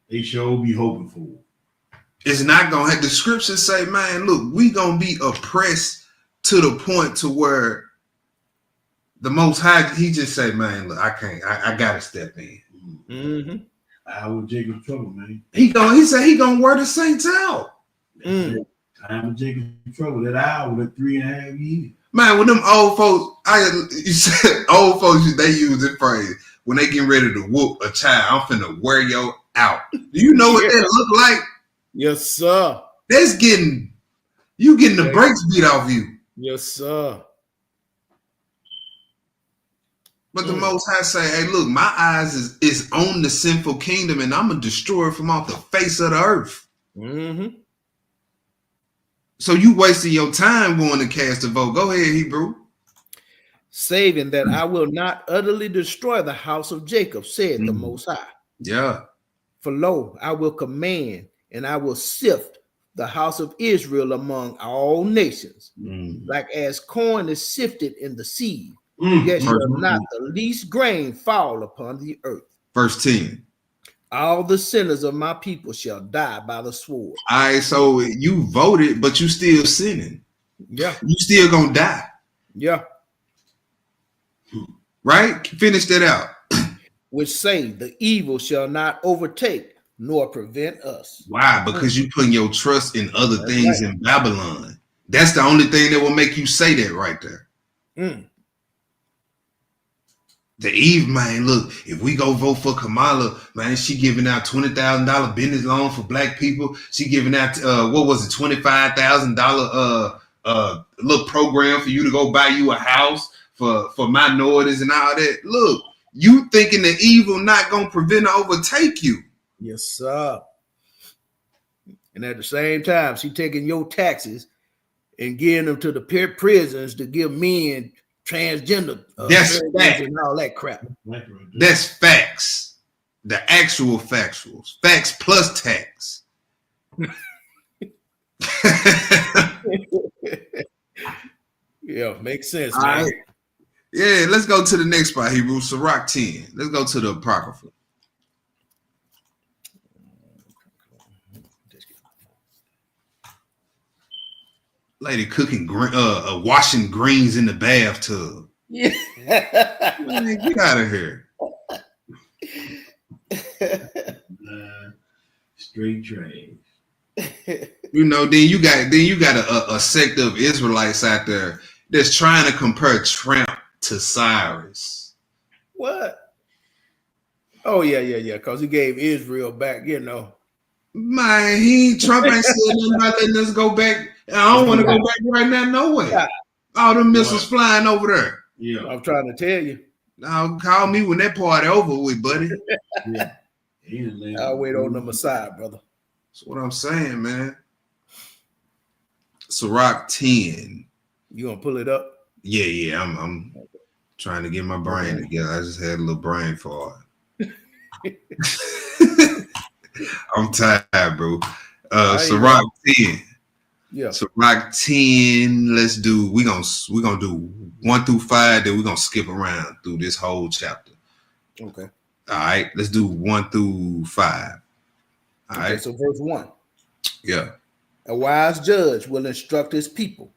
They show be hoping for it. It's not gonna have. The scriptures say, man, look, we gonna be oppressed to the point to where the Most High, He just say, man, look, I can't. I gotta step in. Mm-hmm. Time of Jacob's trouble, man. He said he gonna wear the saints out. Mm. Time of Jacob's trouble. That hour, that 3.5 years. Man, when them old folks, you said old folks, they use this phrase when they getting ready to whoop a child. I'm finna wear yo out. Do you know what that look like? Yes, sir. That's getting the brakes beat off you. Yes, sir. But the Most High say, hey, look, my eyes is on the sinful kingdom, and I'm gonna destroy it from off the face of the earth. Mm-hmm. So you wasting your time going to cast a vote. Go ahead, Hebrew. Saving that I will not utterly destroy the house of Jacob, said the Most High. Yeah. For lo, I will command, and I will sift the house of Israel among all nations, like as corn is sifted in the seed. Yet shall not the least grain fall upon the earth. Verse 10. All the sinners of my people shall die by the sword. All right, so you voted, but you still sinning. Yeah. You still gonna die. Yeah. Right? Finish that out. Which say the evil shall not overtake nor prevent us. Why? Because you putting your trust in other things in Babylon. That's the only thing that will make you say that right there. Mm. The Eve, man, look, if we go vote for Kamala, man, she giving out $20,000 business loan for black people. She giving out, $25,000 little program for you to go buy you a house for minorities and all that. Look, you thinking the evil not going to prevent or overtake you. Yes, sir. And at the same time, she taking your taxes and giving them to the prisons to give men transgender That's facts. and all that crap. That's facts. The actual factuals. Facts plus tax. Yeah, makes sense, All man. right. Yeah, let's go to the next spot, Hebrew. Sirach 10. Let's go to the Apocrypha. Lady cooking washing greens in the bathtub. Yeah. Man, get out of here. Straight trash. You know, then you got a sect of Israelites out there that's trying to compare Trump to Cyrus. What? Oh yeah. Because he gave Israel back, you know. Man, Trump ain't said nothing about letting us go back. I don't want to go back right now, no way. All the missiles flying over there. Yeah. I'm trying to tell you. Now call me when that party over with, buddy. Yeah. I'll wait on the Messiah, brother. That's what I'm saying, man. Sirach 10. You gonna pull it up? Yeah. I'm trying to get my brain together. I just had a little brain fart. I'm tired, bro. Sirach 10. Yeah. Sirach 10. We're gonna do 1 through 5, then we're gonna skip around through this whole chapter. Okay. All right, let's do 1 through 5. All Okay, right. so verse 1. Yeah. A wise judge will instruct his people,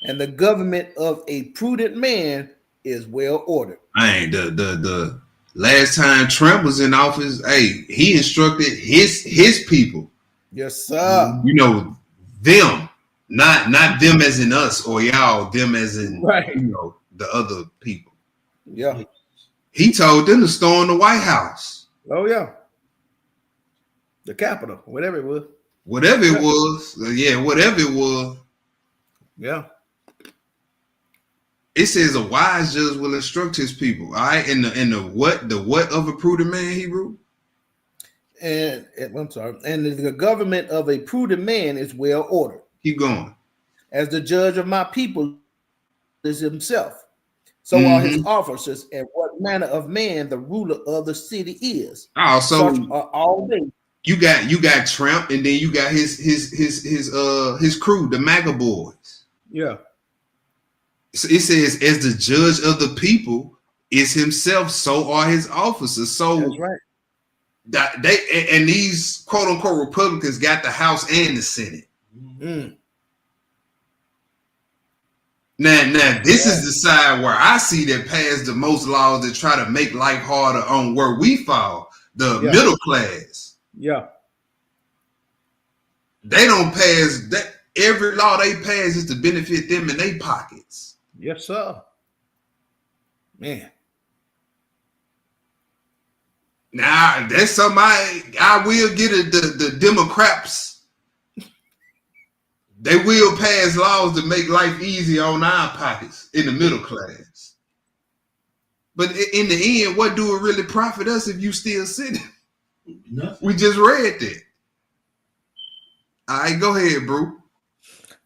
and the government of a prudent man is well ordered. Man, the last time Trump was in office, hey, he instructed his people. Yes, sir. You know, them, not them as in us or y'all, them as in Right. you know the other people. Yeah. He told them to storm the White House. Oh yeah. The Capitol, whatever it was. Whatever it was, whatever it was. Yeah. It says a wise judge will instruct his people. All right, and the what of a prudent man, Hebrew? And I'm sorry. And the government of a prudent man is well ordered. Keep going. As the judge of my people is himself, so are his officers, and what manner of man the ruler of the city is. Oh, so such are all they. you got Trump, and then you got his crew, the MAGA boys. Yeah. So it says, as the judge of the people is himself, so are his officers. So That's right. that and these quote unquote Republicans got the House and the Senate. Mm. Now this is the side where I see that pass the most laws that try to make life harder on where we fall, the middle class. Yeah. They don't pass that. Every law they pass is to benefit them in their pockets. Yes, sir. Man. Now that's something I will get it. The Democrats. They will pass laws to make life easy on our pockets in the middle class. But in the end, what do it really profit us if you still sitting? Nothing. We just read that. All right, go ahead, bro.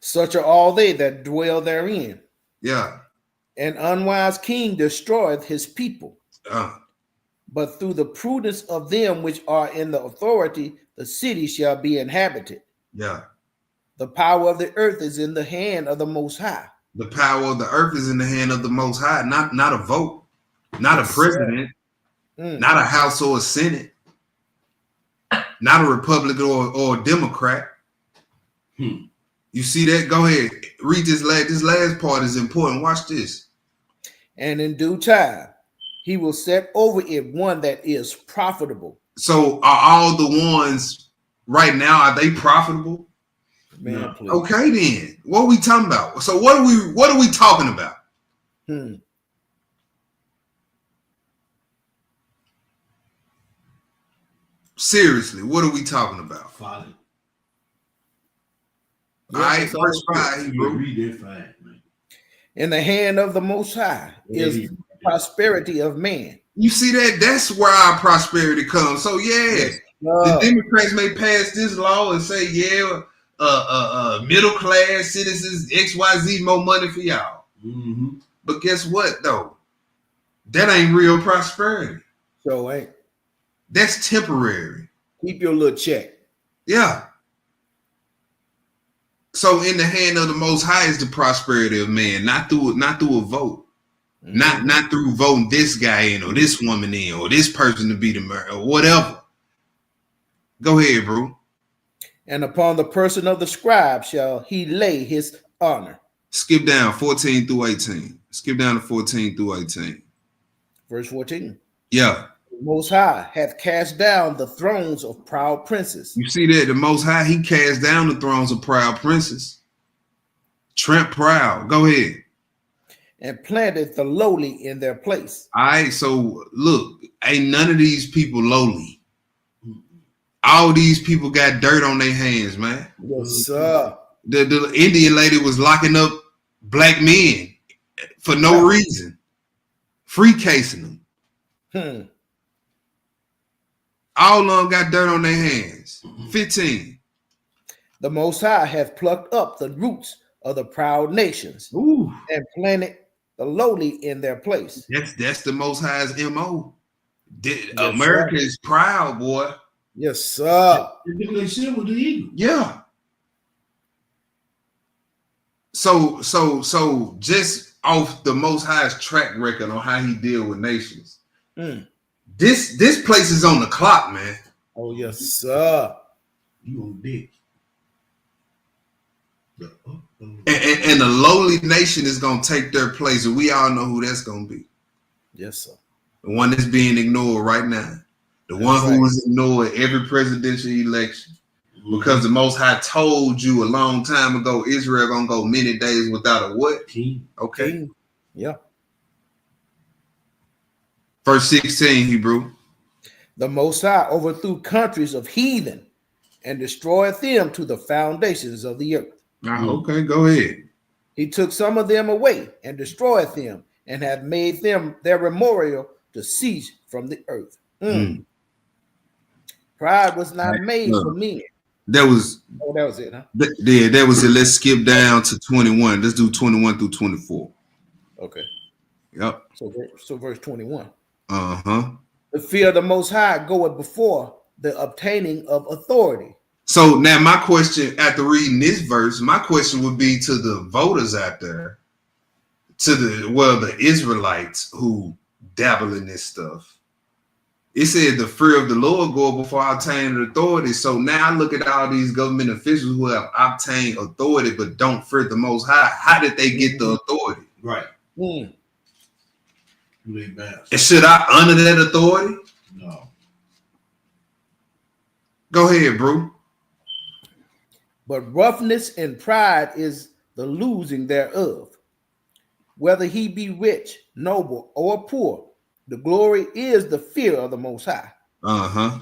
Such are all they that dwell therein. Yeah. An unwise king destroyeth his people. Uh, But through the prudence of them which are in the authority, the city shall be inhabited. yeah. The power of the earth is in the hand of the Most High. The power of the earth is in the hand of the Most High, not a vote, not a president, not a House or a Senate, not a Republican or a Democrat. You see that? Go ahead. Read this last part is important. Watch this. And in due time, he will set over it one that is profitable. So are all the ones right now, are they profitable? Man, please. Okay, then. What are we talking about? So what are we talking about? Seriously, what are we talking about? Folly. All right, verse 5, You Hebrew. read that fast, man. In the hand of the Most High is prosperity of man. You see that? That's where our prosperity comes. So yeah, the Democrats may pass this law and say, middle class citizens, XYZ, more money for y'all. But guess what though? That ain't real prosperity. So ain't. That's temporary. Keep your little check. Yeah. So in the hand of the Most High is the prosperity of man, not through a vote, not through voting this guy in or this woman in or this person to be the mayor or whatever. Go ahead, bro. And upon the person of the scribe shall he lay his honor. Skip down 14 through 18. Skip down to 14 through 18. Verse 14. Yeah. The Most High hath cast down the thrones of proud princes. You see that? The Most High, he cast down the thrones of proud princes. Tramp proud. Go ahead. And planted the lowly in their place. All right. So look, ain't none of these people lowly. All these people got dirt on their hands, man. Yes, sir. The Indian lady was locking up black men for no reason, free casing them. All of them got dirt on their hands. 15. The Most High hath plucked up the roots of the proud nations and planted the lowly in their place. That's the Most High's MO. Yes, America sir. is proud, boy. Yes, sir. They said with the eagle. Yeah. So just off the Most High's track record on how he deal with nations, this place is on the clock, man. Oh, yes, sir. You on dick. And the lowly nation is gonna take their place, and we all know who that's gonna be. Yes, sir. The one that's being ignored right now. The one who was ignored every presidential election. Because the Most High told you a long time ago, Israel gonna go many days without a what? King. Okay. King. Yeah. Verse 16, Hebrew. The Most High overthrew countries of heathen and destroyed them to the foundations of the earth. Okay, go ahead. He took some of them away and destroyed them and had made them their memorial to cease from the earth. Pride was not made for men. That was it, huh? That was it. Let's skip down to 21. Let's do 21 through 24. Okay. Yep. So verse 21. Uh-huh. The fear of the Most High goeth before the obtaining of authority. So now my question after reading this verse, my question would be to the voters out there, to the Israelites who dabble in this stuff. It said the fear of the Lord go before obtaining authority. So now I look at all these government officials who have obtained authority but don't fear the Most High. How did they get the authority? Right. And should I honor that authority? No. Go ahead, bro. But roughness and pride is the losing thereof. Whether he be rich, noble, or poor, the glory is the fear of the Most High. Uh-huh.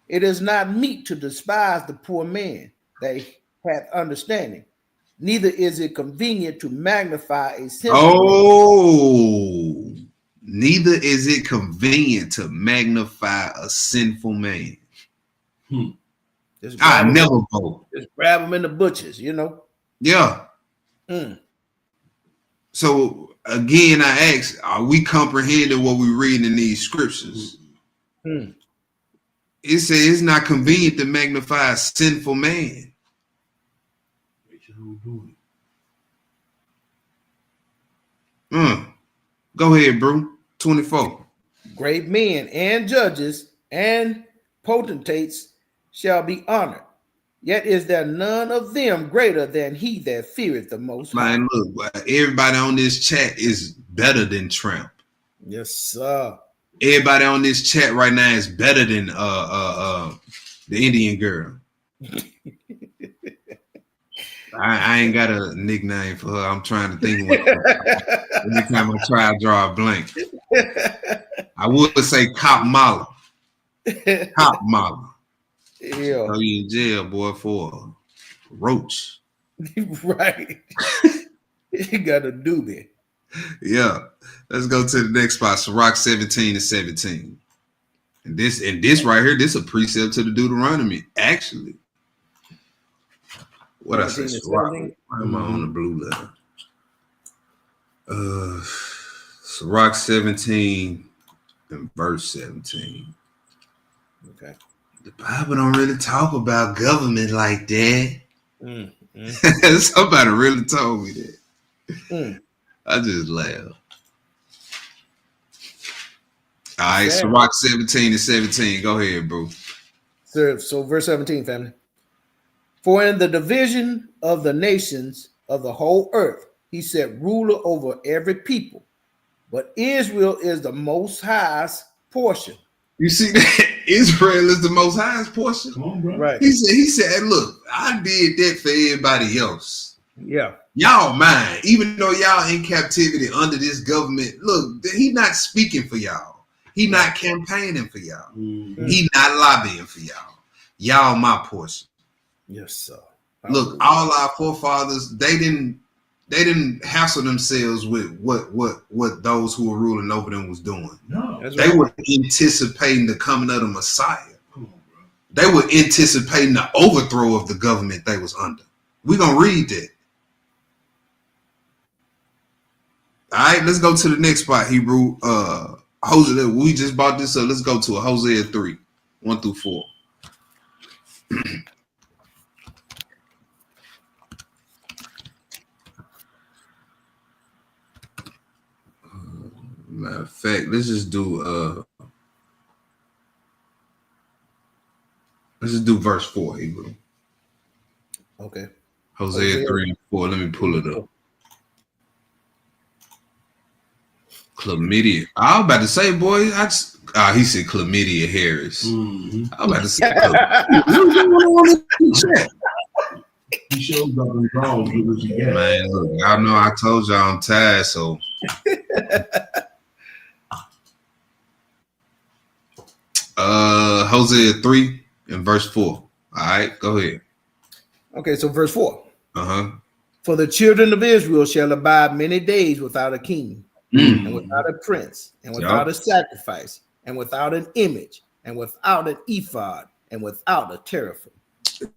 It is not meet to despise the poor man that hath understanding, neither is it convenient to magnify a sinful man. Neither is it convenient to magnify a sinful man. I never vote. Just grab them in the butchers, you know. Yeah. So again, I ask, are we comprehending what we read in these scriptures? It says it's not convenient to magnify a sinful man. Go ahead, bro. 24. Great men and judges and potentates shall be honored. Yet is there none of them greater than he that feareth the Most High. Man, look, everybody on this chat is better than Trump. Yes, sir. Everybody on this chat right now is better than the Indian girl. I ain't got a nickname for her. I'm trying to think of what. Every time I try to draw a blank. I would say Cop Mala. Cop Mala. Yeah. Oh, you in jail, boy, for a roach. Right. You got a doobie. Yeah. Let's go to the next spot. Sirach 17 and 17. And this right here, this is a precept to the Deuteronomy, actually. What I say? Sirach. Why am I on the blue letter? Sirach 17 and verse 17. Okay. The Bible don't really talk about government like that. Mm. Somebody really told me that. Mm. I just laughed. All right, Sad. Sirach 17:17. Go ahead, bro. So verse 17, family. For in the division of the nations of the whole earth, he set ruler over every people. But Israel is the most highest portion. You see that? Israel is the most highest portion. Come on, bro. Right. He said, hey, look, I did that for everybody else. Yeah. Y'all mine, even though y'all in captivity under this government. Look, he not speaking for y'all. He not campaigning for y'all. Mm-hmm. He not lobbying for y'all. Y'all my portion. Yes, sir. Look, all our forefathers, they didn't hassle themselves with what those who were ruling over them was doing. No. That's They right. were anticipating the coming of the Messiah. Come on, bro. They were anticipating the overthrow of the government they was under. We're gonna read that. All right, let's go to the next spot, Hebrew. Hosea, we just bought this up. Let's go to Hosea 3, 1-4. Matter of fact, let's just do verse 4, Hebrew. Okay. Hosea 3 and 4. Let me pull it up. Chlamydia. I was about to say, boy, he said Chlamydia Harris. Mm-hmm. I was about to say Chlamydia. He shows up in drawers with what you got. Man, look, y'all know I told y'all I'm tired, so Hosea 3 and verse 4. All right, go ahead. Okay, so verse 4. Uh-huh. For the children of Israel shall abide many days without a king, and without a prince, and without a sacrifice, and without an image, and without an ephod, and without a teraphim.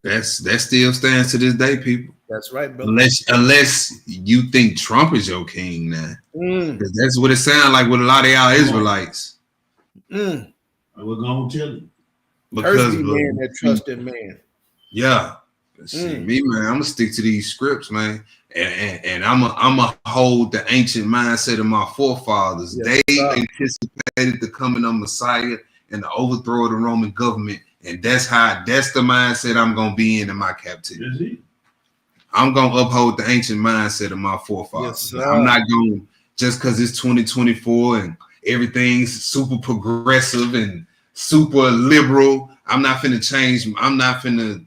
That still stands to this day, people. That's right, brother. Unless you think Trump is your king now. Mm. 'Cause that's what it sounds like with a lot of y'all Israelites. Mm. We're gonna tell him. Because Thirsty man that trusted man. yeah. See, me, man, I'm gonna stick to these scripts, man. And I'm a hold the ancient mindset of my forefathers. Yes, They sir. anticipated the coming of Messiah and the overthrow of the Roman government. And that's the mindset I'm gonna be in my captivity. That's it. I'm gonna uphold the ancient mindset of my forefathers. Yes, I'm not going just because it's 2024 and everything's super progressive and super liberal. I'm not finna change. I'm not finna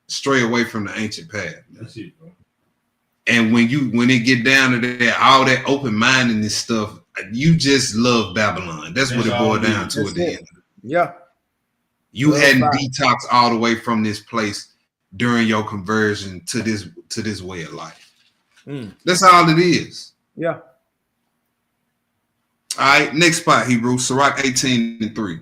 stray away from the ancient path. That's it, bro. And when it get down to that, all that open mindedness stuff, you just love Babylon. That's what it boiled down to at the end. Yeah. You hadn't detoxed all the way from this place during your conversion to this way of life. That's all it is. Yeah. All right, next spot, Hebrew, Sirach 18:3.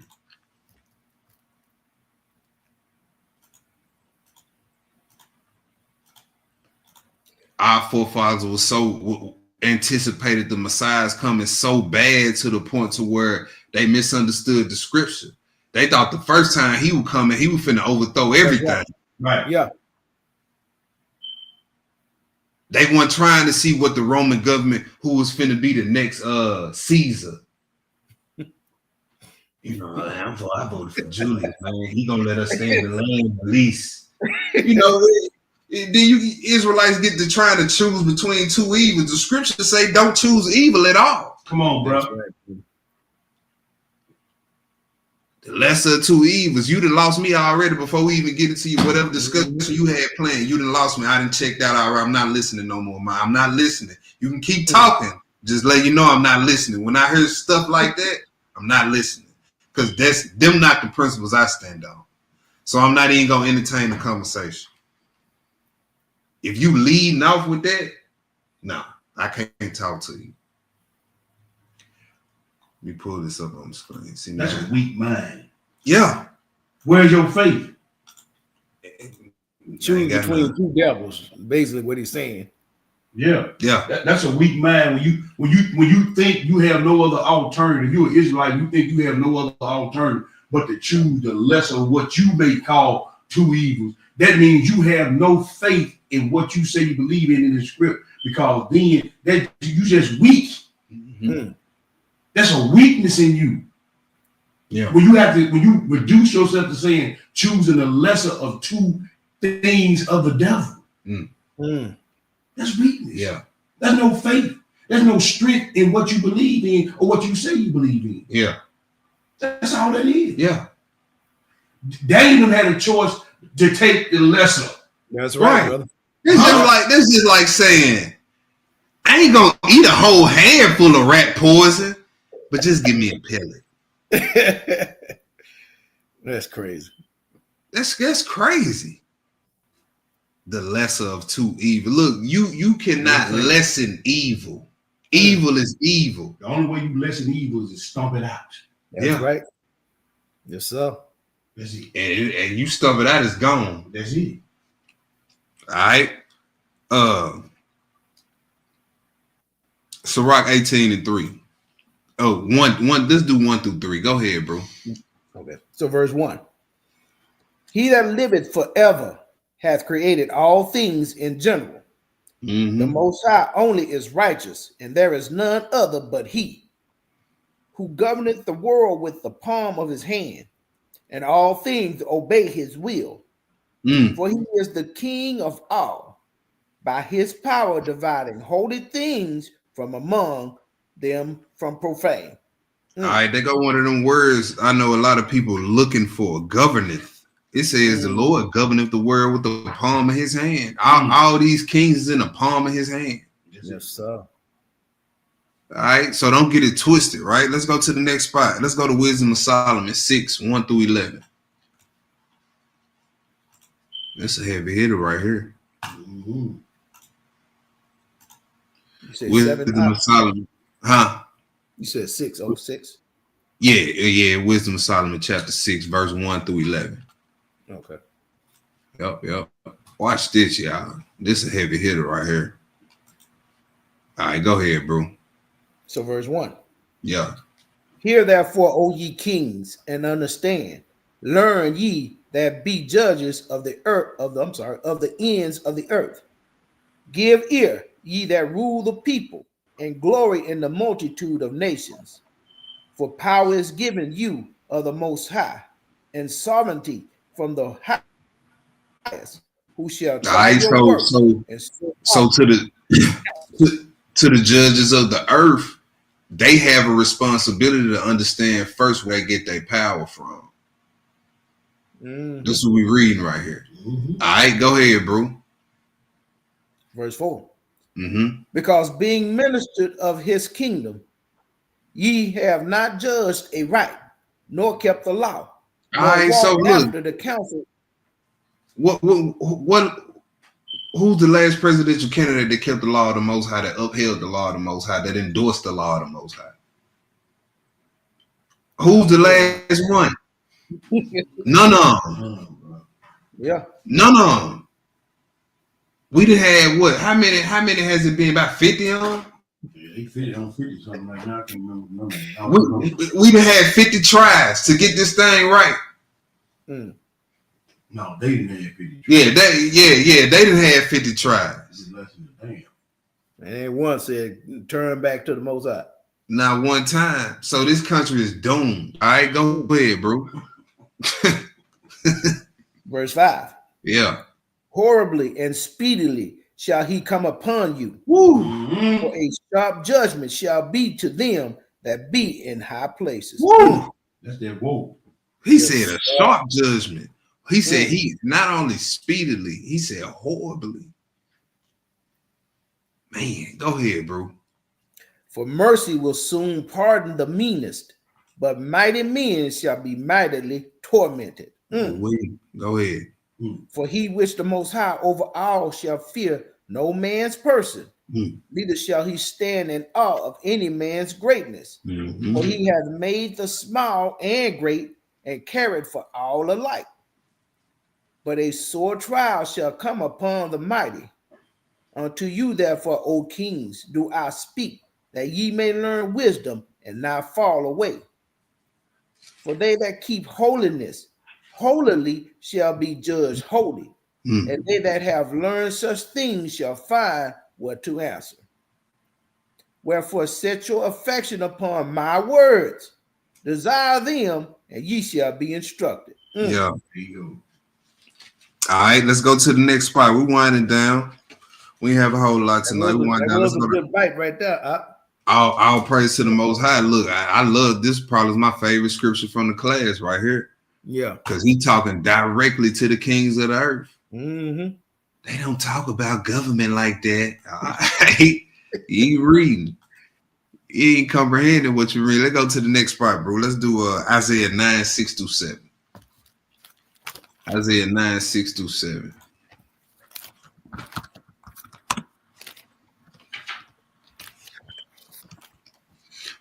Our forefathers were so anticipated the Messiah's coming so bad to the point to where they misunderstood the scripture. They thought the first time he would come and he was finna overthrow everything. Right. Yeah. They weren't trying to see what the Roman government, who was finna be the next Caesar. You know, I voted for Julius, man. He gonna let us stay in the land at least. You know, then you Israelites get to trying to choose between two evils. The scriptures say don't choose evil at all. Come on, bro. Right. The lesser of two evils. You done lost me already before we even get into you. Whatever discussion you had planned, you done lost me. I didn't check that out. I'm not listening no more, man. I'm not listening. You can keep talking. Just let you know I'm not listening. When I hear stuff like that, I'm not listening. Because that's them not the principles I stand on. So I'm not even gonna entertain the conversation. If you leading off with that, nah, I can't talk to you. Let me pull this up on the screen. See, That's now. a weak mind. Yeah. Where's your faith? Choose between two devils, basically what he's saying. Yeah. Yeah. That's a weak mind. When you think you have no other alternative, you're an Israelite, you think you have no other alternative but to choose the lesser of what you may call two evils. That means you have no faith in what you say you believe in the script, because then that you just weak. Mhm. That's a weakness in you. Yeah. When you reduce yourself to saying choosing the lesser of two things of the devil, that's weakness. Yeah. That's no faith. There's no strength in what you believe in or what you say you believe in. Yeah. That's all that is. Yeah. Daniel had a choice to take the lesser. That's right, Right. brother. This is like saying, I ain't gonna eat a whole handful of rat poison, but just give me a pellet. That's crazy. That's crazy. The lesser of two evil. Look, you cannot lessen evil. Evil is evil. The only way you lessen evil is to stomp it out. That's right. Yes, sir. That's it. And you stomp it out, it's gone. That's it. All right. Sirach 18:3. Oh, one. Let's do 1 through 3. Go ahead, bro. Okay. So verse 1. He that liveth forever hath created all things in general. Mhm. The Most High only is righteous, and there is none other but he, who governeth the world with the palm of his hand, and all things obey his will. For he is the king of all, by his power dividing holy things from among them from profane. All right, they got one of them words I know a lot of people looking for, governeth. It says the Lord governeth the world with the palm of his hand. All these kings is in the palm of his hand. Yes, sir. All right, so don't get it twisted, right? Let's go to the next spot. Let's go to Wisdom of Solomon 6, 1 through 11. That's a heavy hitter right here. Mm-hmm. You said Wisdom 7. of Solomon. Huh? You said 6:06. Yeah. Wisdom of Solomon chapter 6, verse 1 through 11. Okay. Yep. Watch this, y'all. This is a heavy hitter right here. All right, go ahead, bro. So verse 1. Yeah. Hear therefore, O ye kings, and understand. Learn ye that be judges of the earth, of the ends of the earth. Give ear, ye that rule the people, and glory in the multitude of nations. For power is given you of the Most High, and sovereignty from the highest, who shall All try right, your works. so to the judges of the earth, they have a responsibility to understand first where they get their power from. This is what we're reading right here. Mm-hmm. All right, go ahead, bro. Verse 4. Mm-hmm. Because being ministered of his kingdom, ye have not judged a right, nor kept the law, All nor right, so walked look, after the counsel. what who's the last presidential candidate that kept the law of the Most High, that upheld the law of the Most High, that endorsed the law of the Most High? Who's the last one? None of them. Yeah. None of them. We done had what? How many has it been? About 50 of them? Yeah, he 50 something like that. I can't remember. We done had 50 tries to get this thing right. No, they didn't have 50 tries. Yeah, they done had 50 tries. This is less than a damn. And one said, turn back to the Most High. Not one time. So this country is doomed. All right, go ahead, bro. Verse 5. Yeah. Horribly and speedily shall he come upon you. Woo. Mm-hmm. For a sharp judgment shall be to them that be in high places. Woo. That's that woe. He said a sharp judgment. He said he not only speedily, he said horribly. Man, go ahead, bro. For mercy will soon pardon the meanest, but mighty men shall be mightily tormented. Go ahead. For he which the Most High over all shall fear no man's person, neither shall he stand in awe of any man's greatness. For he hath made the small and great, and carried for all alike. But a sore trial shall come upon the mighty. Unto you, therefore, O kings, do I speak, that ye may learn wisdom and not fall away. For they that keep holiness, holily shall be judged holy. And they that have learned such things shall find what to answer. Wherefore set your affection upon my words, desire them, and ye shall be instructed. Yeah. There you All right, let's go to the next spot. We're winding down. We have a whole lot tonight. We wind That down. was Let's a go to good bite right there. all praise to the Most High. Look, I love this. Probably my favorite scripture from the class right here, Yeah. because he talking directly to the kings of the earth. Mm-hmm. They don't talk about government like that. He ain't reading. He ain't comprehending what you read. Let's go to the next part, bro. Let's do Isaiah 9, 6 through 7. Isaiah 9, 6 through 7.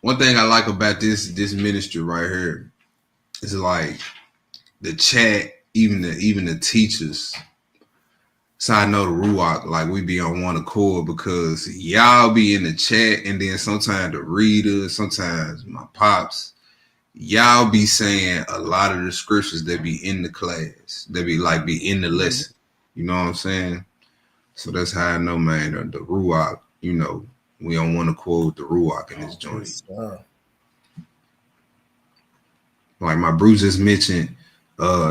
One thing I like about this ministry right here is like the chat, even the teachers. So I know the Ruach, like we be on one accord because y'all be in the chat, and then sometimes the readers, sometimes my pops, y'all be saying a lot of the scriptures that be in the class, that be in the lesson. You know what I'm saying? So that's how I know, man, the Ruach, you know, we on one accord with the Ruach in this joint. Like my Bruce just mentioned,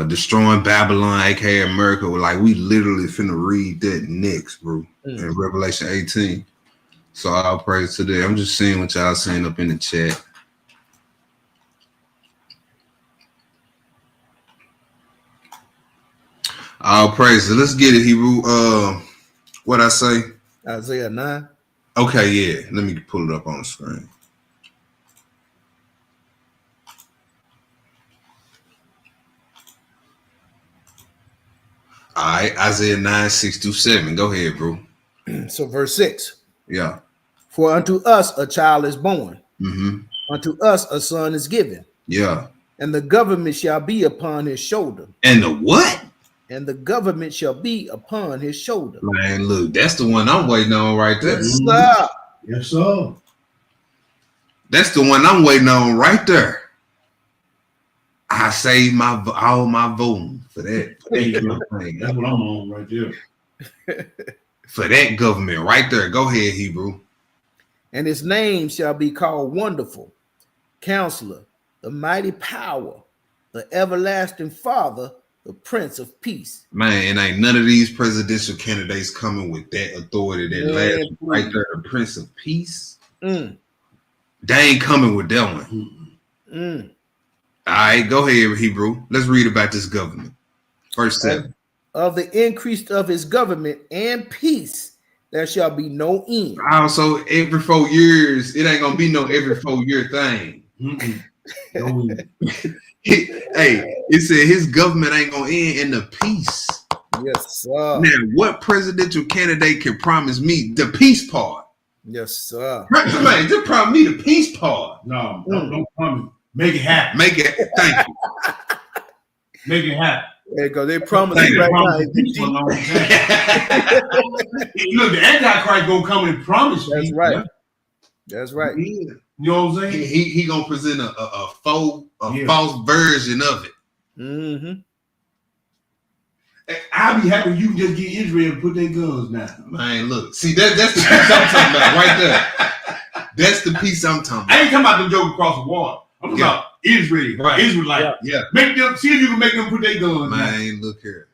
destroying Babylon, aka America. Like we literally finna read that next, bro, in Revelation 18. So I'll praise to that. I'm just seeing what y'all saying up in the chat. I'll praise it. Let's get it, Hebrew. What I say? Isaiah 9. Okay, yeah. Let me pull it up on the screen. All right, Isaiah 9, 6 through 7. Go ahead, bro. So verse 6. Yeah. For unto us a child is born, Mm-hmm. unto us a son is given, Yeah. and the government shall be upon his shoulder. And the what? And the government shall be upon his shoulder. Man, look, that's the one I'm waiting on right there. Yes, sir. Yes, sir. That's the one I'm waiting on right there. I saved all my voting for that. That's what I'm on right there. For that government right there. Go ahead, Hebrew. And his name shall be called Wonderful, Counselor, the Mighty Power, the Everlasting Father, the Prince of Peace. Man, and ain't none of these presidential candidates coming with that authority, that last right there, the Prince of Peace. They ain't coming with that one. All right, go ahead, Hebrew. Let's read about this government. Verse 7. Of the increase of his government and peace, there shall be no end. Also, every 4 years, it ain't gonna be no every 4 year thing. Hey, it said his government ain't gonna end in the peace. Yes, sir. Now, what presidential candidate can promise me the peace part? Yes, sir. Man, just promise me the peace part. No, don't promise. Make it happen. Make it. Thank you. Make it happen. There you go. They promised They it right promised it for a now. long time. Look, the Antichrist gonna come and promise you. That's right. That's right. You know what I'm saying? He gonna present a false version of it. Mm-hmm. I'll be happy you just get Israel to put their guns down. Man, look, see that's the piece I'm talking about right there. That's the piece I'm talking about. I ain't talking about the joke across the water. I'm talking about Israel, Right. Israelite. Yeah, Make them see if you can make them put their guns down. man, look here.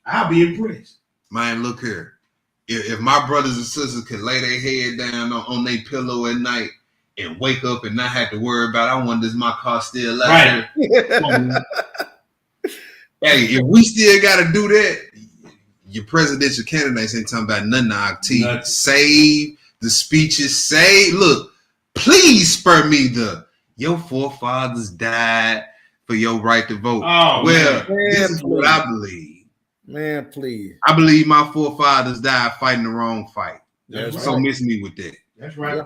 I'll be impressed. Man, look here. If my brothers and sisters could lay their head down on their pillow at night and wake up and not have to worry about, I wonder, is my car still out Right. there? Hey, if we still got to do that, your presidential candidates ain't talking about nothing. Nothing. Save the speeches. Say, look, please spur me your forefathers died for your right to vote. Oh, well, man. this is what I believe. Man, please. I believe my forefathers died fighting the wrong fight. That's So right. miss me with that. That's right. Yeah.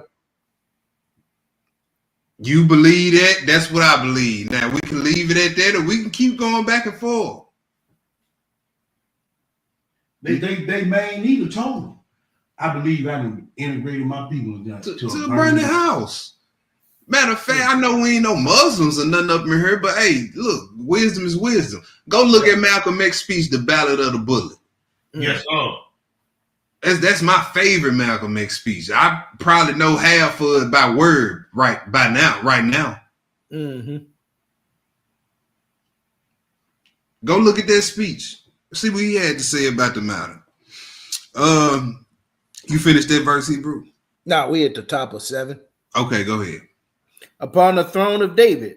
You believe that? That's what I believe. Now we can leave it at that, or we can keep going back and forth. They may need a total. I believe I done integrated my people To burn the house. Matter of fact, I know we ain't no Muslims or nothing up in here, but hey, look, wisdom is wisdom. Go look at Malcolm X's speech, The Ballad of the Bullet. Yes, That's my favorite Malcolm X speech. I probably know half of it by word right now. Mm-hmm. Go look at that speech. See what he had to say about the matter. You finished that verse, Hebrew? Now we at the top of 7. Okay, go ahead. Upon the throne of David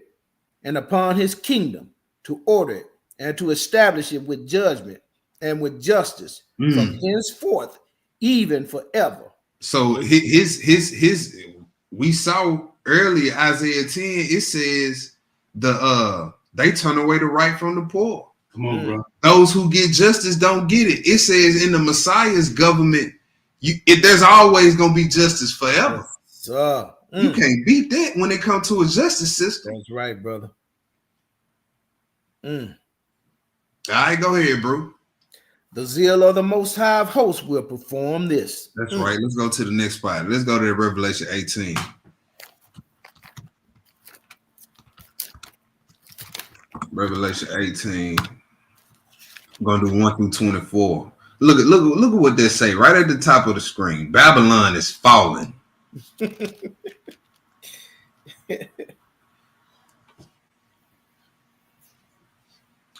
and upon his kingdom, to order it and to establish it with judgment and with justice from henceforth, even forever. So his we saw earlier Isaiah 10, it says they turn away the right from the poor. Come on, bro. Those who get justice don't get it. It says in the Messiah's government, there's always gonna be justice forever. You can't beat that when it comes to a justice system. That's right, brother. All right, go ahead, bro. The zeal of the Most High of hosts will perform this. That's right. Let's go to the next spot. Let's go to Revelation 18. Revelation 18. I'm gonna do 1 through 24. Look at what they say right at the top of the screen. Babylon is falling.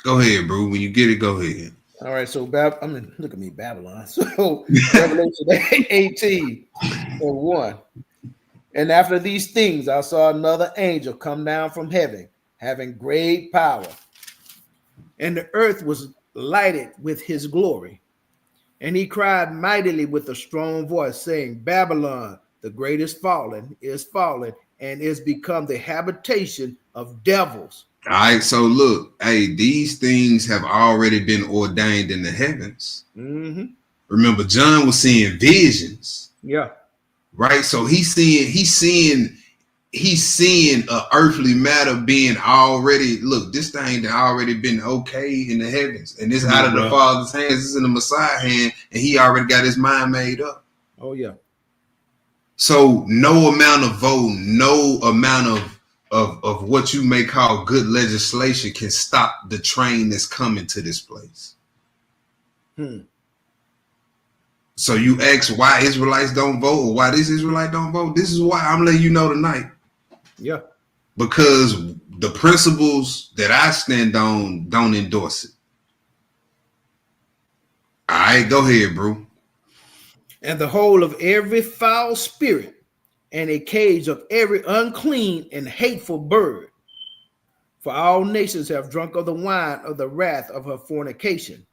Go ahead, bro. When you get it, go ahead. All right, so look at me, Babylon. So Revelation 18 and 1. And after these things, I saw another angel come down from heaven, having great power. And the earth was lighted with his glory. And he cried mightily with a strong voice, saying, Babylon, the great is fallen, and is become the habitation of devils. All right, so look, hey, these things have already been ordained in the heavens. Mm-hmm. Remember, John was seeing visions. Yeah. Right. So he's seeing a earthly matter being already. Look, this thing that already been okay in the heavens, and it's out of the Father's hands. It's in the Messiah hand, and he already got his mind made up. Oh yeah. So no amount of voting, no amount of what you may call good legislation can stop the train that's coming to this place. So you ask why Israelites don't vote or why this Israelite don't vote. This is why I'm letting you know tonight. Yeah. Because the principles that I stand on don't endorse it. All right, go ahead, bro. And the whole of every foul spirit and a cage of every unclean and hateful bird. For all nations have drunk of the wine of the wrath of her fornication.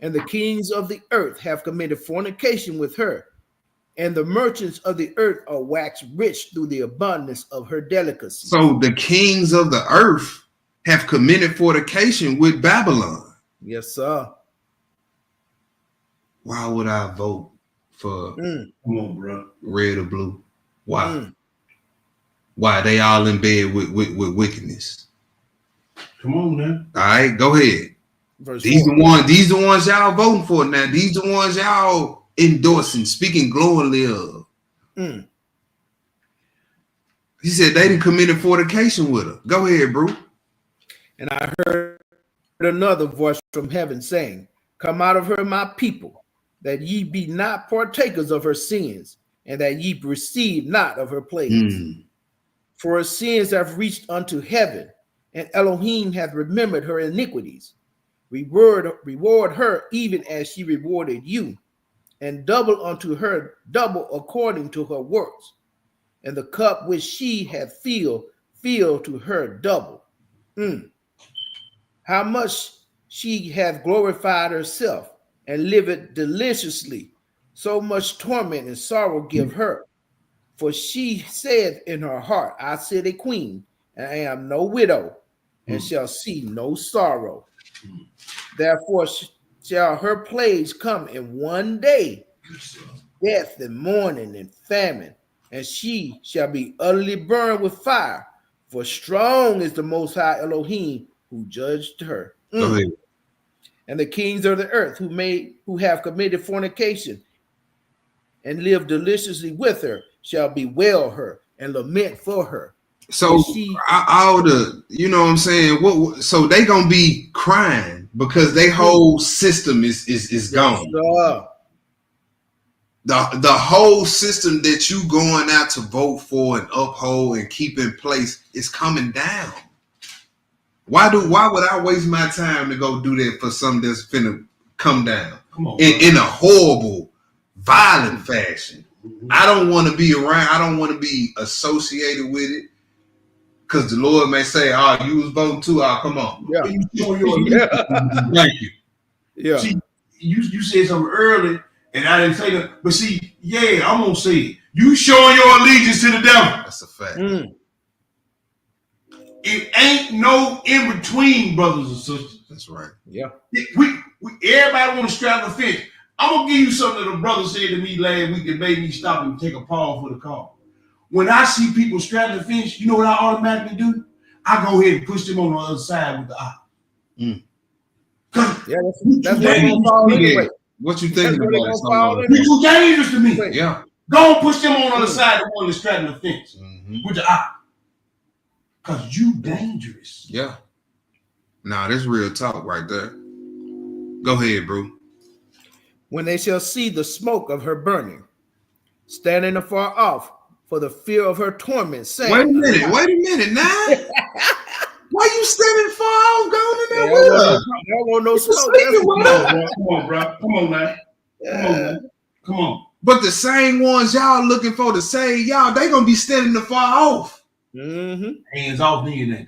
And the kings of the earth have committed fornication with her. And the merchants of the earth are waxed rich through the abundance of her delicacy. So the kings of the earth have committed fornication with Babylon. Yes, sir. Why would I vote for Come on, bro. red or blue? Why? Why? They all in bed with wickedness. Come on, man. All right, go ahead. These the ones y'all voting for now. These the ones y'all endorsing, speaking glowingly of. He said they didn't committed fornication with her. Go ahead, bro. And I heard another voice from heaven saying, Come out of her, my people, that ye be not partakers of her sins, and that ye receive not of her plagues. For her sins have reached unto heaven, and Elohim hath remembered her iniquities. Reward her even as she rewarded you, and double unto her double according to her works. And the cup which she hath filled to her double. How much she hath glorified herself, and liveth deliciously, so much torment and sorrow give her. For she saith in her heart, I sit a queen, and I am no widow, and shall see no sorrow. Therefore shall her plagues come in one day, death and mourning and famine, and she shall be utterly burned with fire. For strong is the Most High Elohim who judged her. Go ahead. And the kings of the earth who have committed fornication and live deliciously with her shall bewail her, and lament for her. So She- all the, you know what I'm saying? So they gonna be crying because their whole system is gone. The whole system that you going out to vote for and uphold and keep in place is coming down. Why would I waste my time to go do that for something that's finna come down Come on, in a horrible, violent fashion? Mhm. I don't want to be around. I don't want to be associated with it, because the Lord may say, "Oh, you was voting too. Oh, come on." Yeah. You show your allegiance. Thank you. Yeah. See, you said something early, and I didn't say that. But see, yeah, I'm gonna say it. You showing your allegiance to the devil. That's a fact. Mm. It ain't no in between, brothers and sisters. That's right. Yeah. We everybody want to straddle the fence. I'm gonna give you something that a brother said to me last week that made me stop and take a pause for the call. When I see people straddle the fence, you know what I automatically do? I go ahead and push them on the other side with the eye. Mm. Yeah, that's what I'm gonna fall anyway. What you That's thinking where they about? gonna Son? fall anyway. You're too dangerous to me. Yeah. Go and push them on the other side of the one that's straddling the fence Mhm. with the eye. Because you dangerous. Yeah. Nah, that's real talk right there. Go ahead, bro. When they shall see the smoke of her burning, standing afar off for the fear of her torment, saying, Wait a minute now. Why you standing far off going in there There with us? won't no smoke. Sleeping with us. Come on, bro. Come on, man. Come on, man. Come on. But the same ones y'all looking for to save y'all, they gonna be standing the far off. Mm-hmm. Hands off me and that.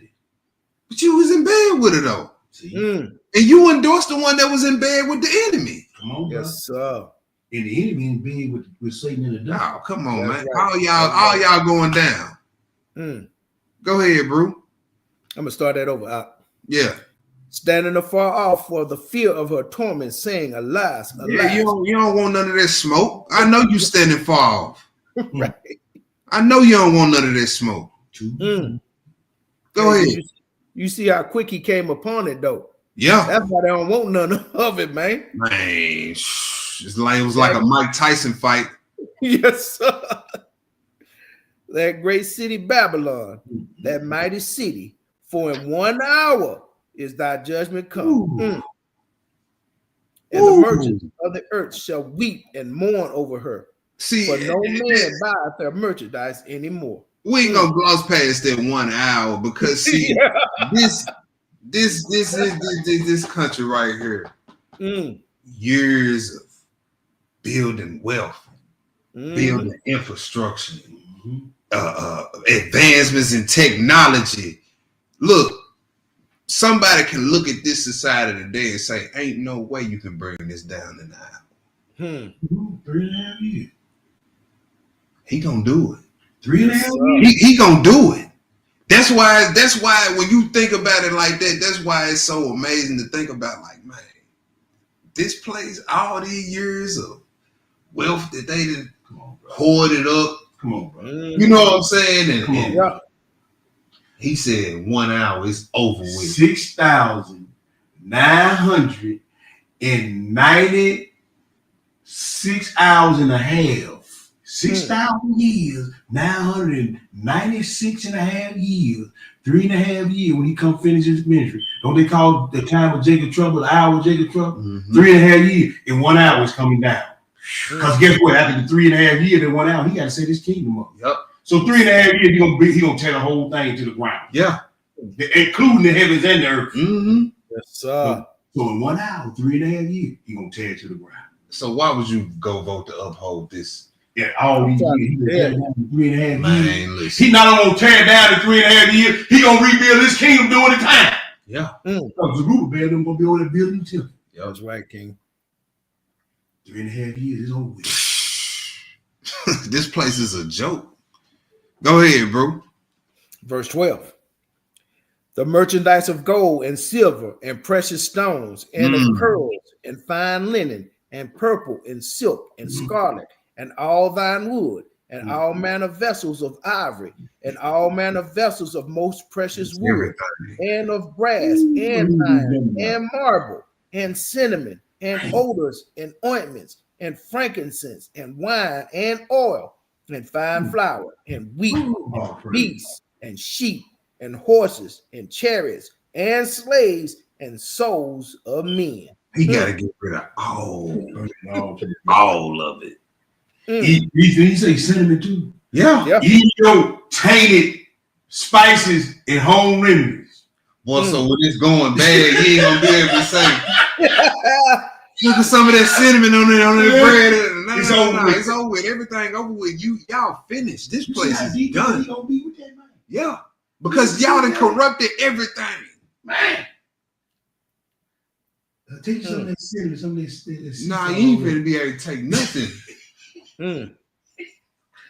But you was in bed with her though. See? Mm. And you endorsed the one that was in bed with the enemy. Come on, bro. Yes, sir. And the enemy in bed with Satan in the devil. Oh, come on, That's man. right. All y'all going down. Mm. Go ahead, bro. I'm gonna start that over. Yeah. Standing afar off for the fear of her torment, saying, "Alas, alas." Yeah, you don't want none of that smoke. I know you standing far off. Right. I know you don't want none of that smoke. Mm. Go Hey, ahead. You see how quick he came upon it, though. Yeah. That's why they don't want none of it, man. Man, it was like a Mike Tyson fight. Yes, sir. That great city Babylon, that mighty city, for in 1 hour is thy judgment come. Ooh. Mm. And Ooh. the merchants of the earth shall weep and mourn over her, See, for no man buyeth their merchandise anymore. we ain't gonna gloss past that 1 hour because see, this country right here, Mm. years of building wealth, Mm. building infrastructure, advancements in technology. Look, somebody can look at this society today and say, "Ain't no way you can bring this down in the hour." Hmm. 3.5 years. He gonna do it. 3.5 years. He gonna do it. That's why when you think about it like that, that's why it's so amazing to think about. Like, man, this place, all these years of wealth that they did Come on, bro. hoarded up. Come on, bro. Mm. You know what I'm saying? Come on. And Yeah. he said 1 hour is over with. 6,996 hours and a half. 6,000 years, 996 and a half years, 3.5 years when he come finish his ministry. Don't they call the time of Jacob trouble, the hour of Jacob trouble? Mhm. 3.5 years in 1 hour is coming down. Because guess what? After the 3.5 years in 1 hour, he got to set his kingdom up. Yep. So 3.5 years, he gonna tear the whole thing to the ground, Yeah. including the heavens and the earth. Mm-hmm. Yes, sir. So in 1 hour, 3.5 years, he gonna tear it to the ground. So why would you go vote to uphold this? Yeah, all these years, he gonna tear it down in 3.5 years. Man, listen. He not only gonna tear it down in 3.5 years, he gonna rebuild his kingdom during the time. Yeah. Because Zerubbabel them gonna be over there building the temple. That's right, King. 3.5 years is over with. This place is a joke. Go ahead, bro. Verse 12. The merchandise of gold and silver and precious stones and of pearls and fine linen and purple and silk and scarlet and all thine wood and all manner of vessels of ivory and all manner of vessels of most precious wood Everything. and of brass and iron and marble and cinnamon and odors and ointments and frankincense and wine and oil and fine flour, and wheat, and Oh, praise. beasts, and sheep, and horses, and chariots, and slaves, and souls of men. He got to get rid of all All of it. He say cinnamon too. Yeah. Eat your tainted spices and home remedies. Well, so when it's going bad, you ain't gonna be able to say, look at some of that cinnamon on it, on the bread. It's over with. It's over with. Everything over with. Y'all finished. This place is He done. gonna be with that man. Yeah. Because y'all done corrupted everything. Man. Take some of that cinnamon, some of that. Nah, you ain't finna be able to take nothing.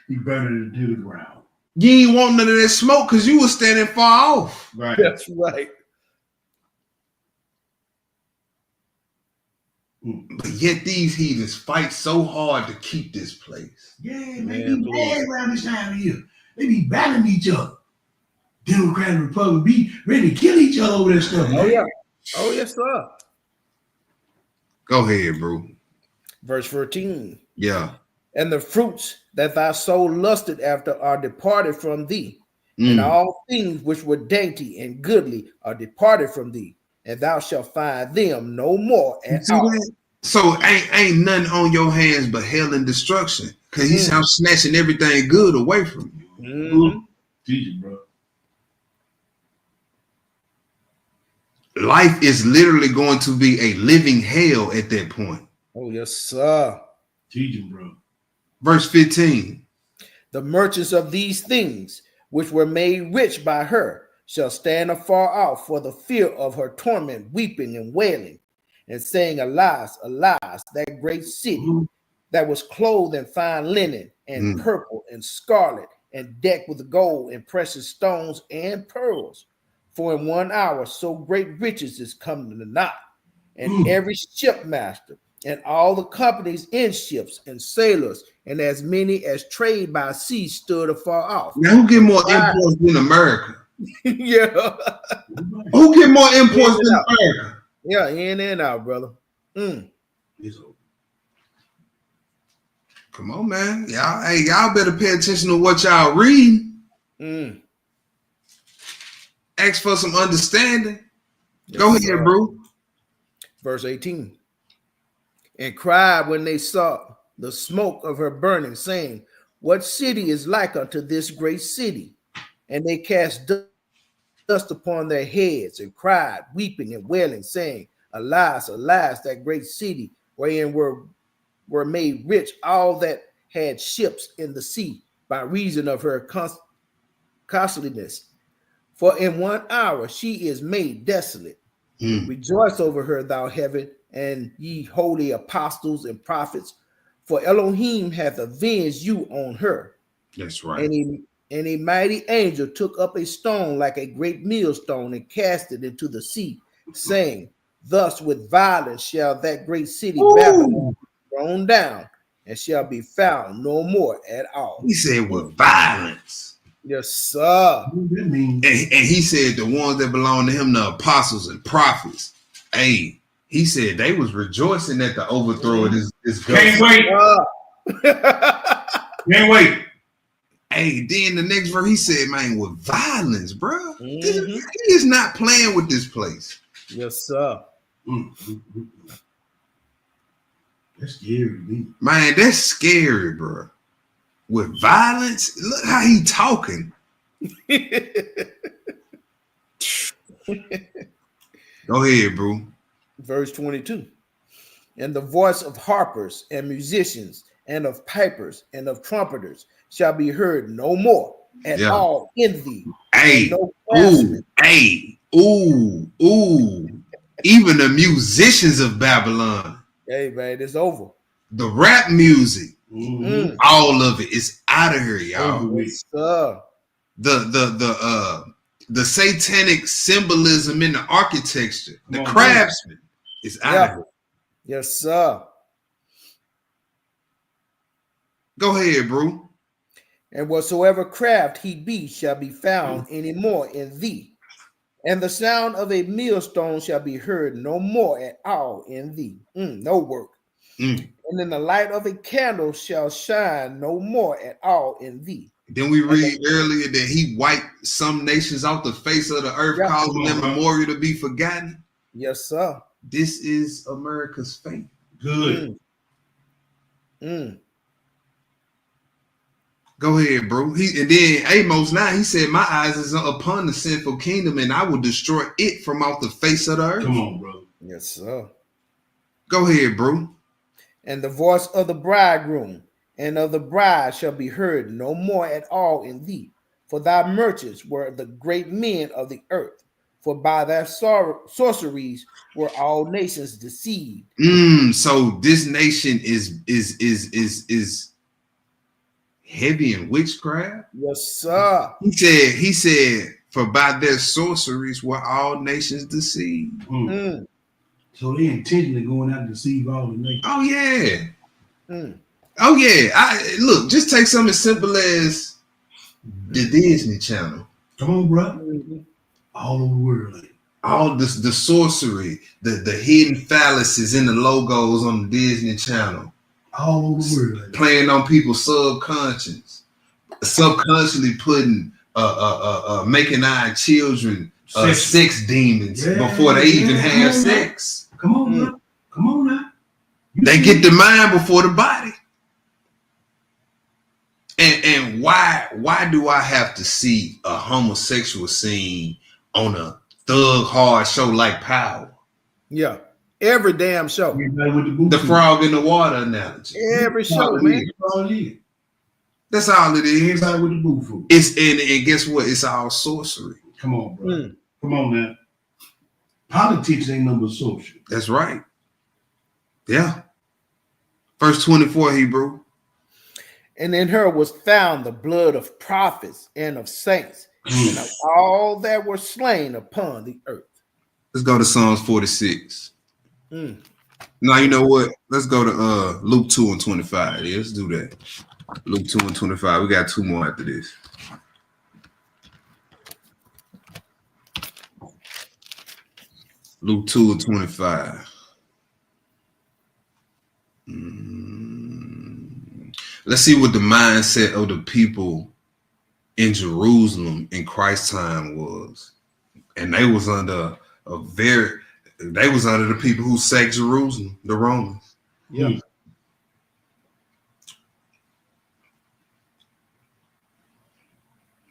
He burned it to the ground. You ain't want none of that smoke because you was standing far off. Right. That's right. But yet these heathens fight so hard to keep this place. Yeah, Man, they be mad around this time of year. They be battling each other. Democrat and Republican be ready to kill each other over that stuff. Oh, yeah. Oh, yes, sir. Go ahead, bro. Verse 14. Yeah. And the fruits that thy soul lusted after are departed from thee, and all things which were dainty and goodly are departed from thee, and thou shalt find them no more at all. So ain't nothing on your hands but hell and destruction. Cause he's snatching everything good away from you. Teach it, bro. Life is literally going to be a living hell at that point. Oh, yes, sir. Teach him, bro. Verse 15. The merchants of these things, which were made rich by her, shall stand afar off for the fear of her torment, weeping and wailing, and saying, Alas, alas, that great city that was clothed in fine linen and purple and scarlet and decked with gold and precious stones and pearls. For in 1 hour so great riches is come to naught, and every shipmaster and all the companies in ships and sailors and as many as trade by sea stood afar off. Now who get more imports than America? Yeah. Who get more imports than America? Yeah, in and out, brother. Come on, man. Y'all better pay attention to what y'all read. Ask for some understanding. Yes, Go ahead, sir. bro. Verse 18. And cried when they saw the smoke of her burning, saying, What city is like unto this great city? And they cast dust upon their heads and cried, weeping and wailing, saying, Alas, alas, that great city wherein were made rich all that had ships in the sea by reason of her costliness. For in 1 hour she is made desolate. Rejoice over her, thou heaven, and ye holy apostles and prophets, for Elohim hath avenged you on her. That's right. And a mighty angel took up a stone like a great millstone and cast it into the sea, saying, Thus with violence shall that great city Babylon be thrown down, and shall be found no more at all. He said with violence. Yes, sir. That means And he said the ones that belong to him, the apostles and prophets. Hey, he said they was rejoicing at the overthrow of this can't government. wait. Can't wait. Hey, then the next verse he said, man, with violence, bro. He is not playing with this place. Yes, sir. That's scary to me. Man, that's scary, bro. With violence, look how he talking. Go ahead, bro. Verse 22. And the voice of harpers and musicians and of pipers and of trumpeters shall be heard no more at all in thee. Hey, no ooh. Even the musicians of Babylon. Hey, man, it's over. The rap music, Mm-hmm. all of it is out of here, y'all. Yes, sir. The satanic symbolism in the architecture, the craftsman is out of here. Yes, sir. Go ahead, bro. And whatsoever craft he be shall be found any more in thee. And the sound of a millstone shall be heard no more at all in thee. No work. Mm. And then the light of a candle shall shine no more at all in thee. Then we read earlier that he wiped some nations off the face of the earth, Yeah. causing their memorial to be forgotten. Yes, sir. This is America's fate. Good. Go ahead, bro. And then Amos 9, he said, my eyes is upon the sinful kingdom, and I will destroy it from off the face of the earth. Come on, brother. Yes, sir. Go ahead, bro. And the voice of the bridegroom and of the bride shall be heard no more at all in thee. For thy merchants were the great men of the earth. For by their sorceries were all nations deceived. So this nation is heavy in witchcraft. Yes, sir. He said, for by their sorceries were all nations deceived. So they intentionally going out to deceive all the nations. Oh yeah. Oh yeah. Look, just take something as simple as the Disney Channel. Come on, bro. All over the world. All the sorcery, the hidden fallacies in the logos on the Disney Channel. All over the world. Playing on people's subconscious. Subconsciously putting making our children sex demons before they even have sex. Come on, bro. Come on now. They get the mind before the body. And why do I have to see a homosexual scene on a thug hard show like Power? Yeah. Every damn show. The frog in the water analogy. Every show, man. That's all it is. Everybody with the boo food. And guess what? It's all sorcery. Come on, bro. Come on now. Politics ain't number social. That's right. Yeah. Verse 24, Hebrew. And in her was found the blood of prophets and of saints, and of all that were slain upon the earth. Let's go to Psalms 46. Now, you know what? Let's go to Luke 2 and 25. Yeah, let's do that. Luke 2 and 25. We got two more after this. Luke 2 and 25. Let's see what the mindset of the people in Jerusalem in Christ's time was. And they was under the people who sacked Jerusalem, the Romans. Yeah.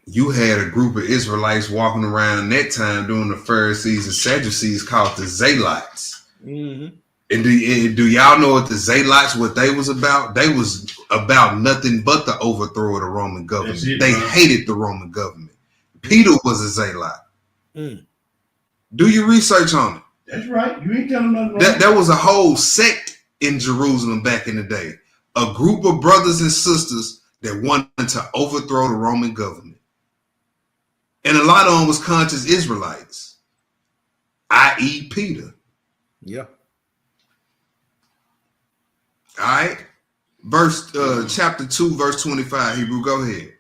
You had a group of Israelites walking around that time during the Pharisees and Sadducees called the Zealots. And do y'all know what the Zealots, what they was about? They was about nothing but the overthrow of the Roman government. They hated the Roman government. Peter was a Zealot. Do your research on it. That's right. You ain't telling nothing wrong. There was a whole sect in Jerusalem back in the day. A group of brothers and sisters that wanted to overthrow the Roman government. And a lot of them was conscious Israelites, i.e. Peter. Yeah. All right. Chapter 2, verse 25. Hebrew, go ahead.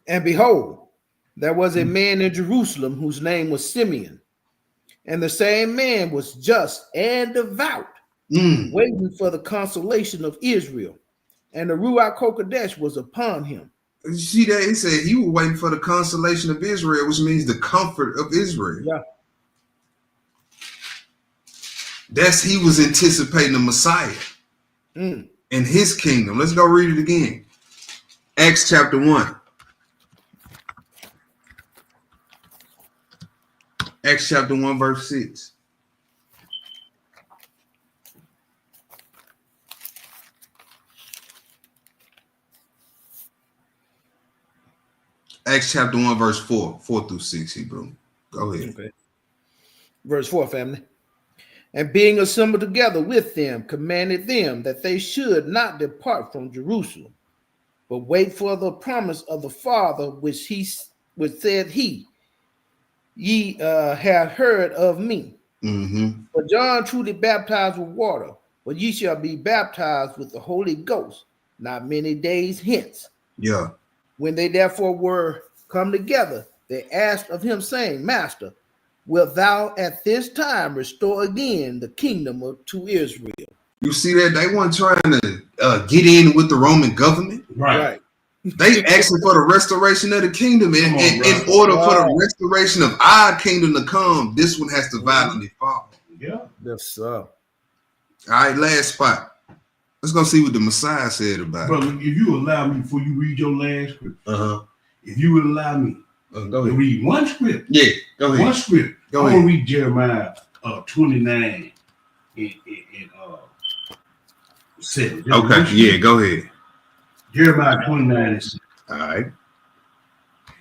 And behold, there was a man in Jerusalem whose name was Simeon. And the same man was just and devout, waiting for the consolation of Israel. And the Ruach HaKodesh was upon him. You see that? He said he was waiting for the consolation of Israel, which means the comfort of Israel. Yeah. He was anticipating the Messiah in his kingdom. Let's go read it again. Acts chapter 1. Acts chapter 1, verse 6. Acts chapter 1, verse 4 through 6, Hebrew. Go ahead. Okay. Verse 4, family. And being assembled together with them, commanded them that they should not depart from Jerusalem, but wait for the promise of the Father, which said he, ye have heard of me. For John truly baptized with water, but ye shall be baptized with the Holy Ghost not many days hence. Yeah. When they therefore were come together, they asked of him, saying, Master, wilt thou at this time restore again the kingdom to Israel? You see that they weren't trying to get in with the Roman government. Right. They asking for the restoration of the kingdom. And in order for the restoration of our kingdom to come, this one has to violently fall. Yeah. Yes, sir. All right, last spot. Let's go see what the Messiah said about it. Brother, if you allow me before you read your last script, if you would allow me Go to ahead. read one script, Yeah, go ahead. one script, Go I ahead. want to read Jeremiah 29 and 7. Just one Okay, script. yeah, go ahead. Jeremiah 29 and 7. All right.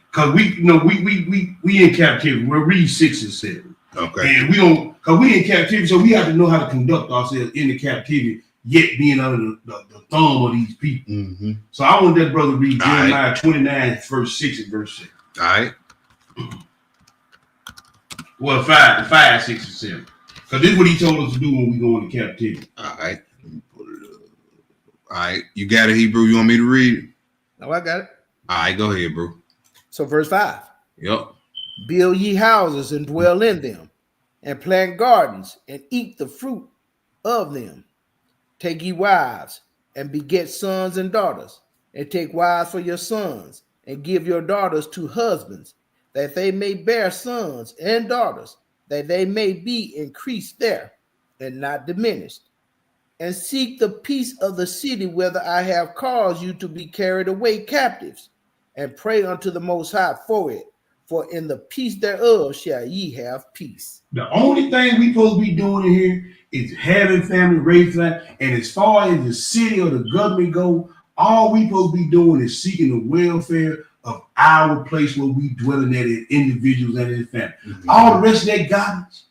Because we in captivity. We'll read 6 and 7. Okay. And we don't, because we in captivity, so we have to know how to conduct ourselves in the captivity, yet being under the thumb of these people. Mm-hmm. So I want that brother to read All right. Jeremiah 29, verse 6 and verse 7. All right. Well, 5, 6, and 7. Because this is what he told us to do when we go into captivity. All right. Let me pull it up. All right. You got it, Hebrew? You want me to read it? No, I got it. All right, go ahead, bro. So verse 5. Yep. Build ye houses and dwell in them, and plant gardens and eat the fruit of them. Take ye wives and beget sons and daughters, and take wives for your sons, and give your daughters to husbands, that they may bear sons and daughters, that they may be increased there and not diminished. And seek the peace of the city whither I have caused you to be carried away captives, and pray unto the Most High for it. For in the peace thereof shall ye have peace. The only thing we supposed to be doing in here is having family, raising family. And as far as the city or the government go, all we supposed to be doing is seeking the welfare of our place where we dwelling at as individuals and as family. Mm-hmm. All the rest of that garbage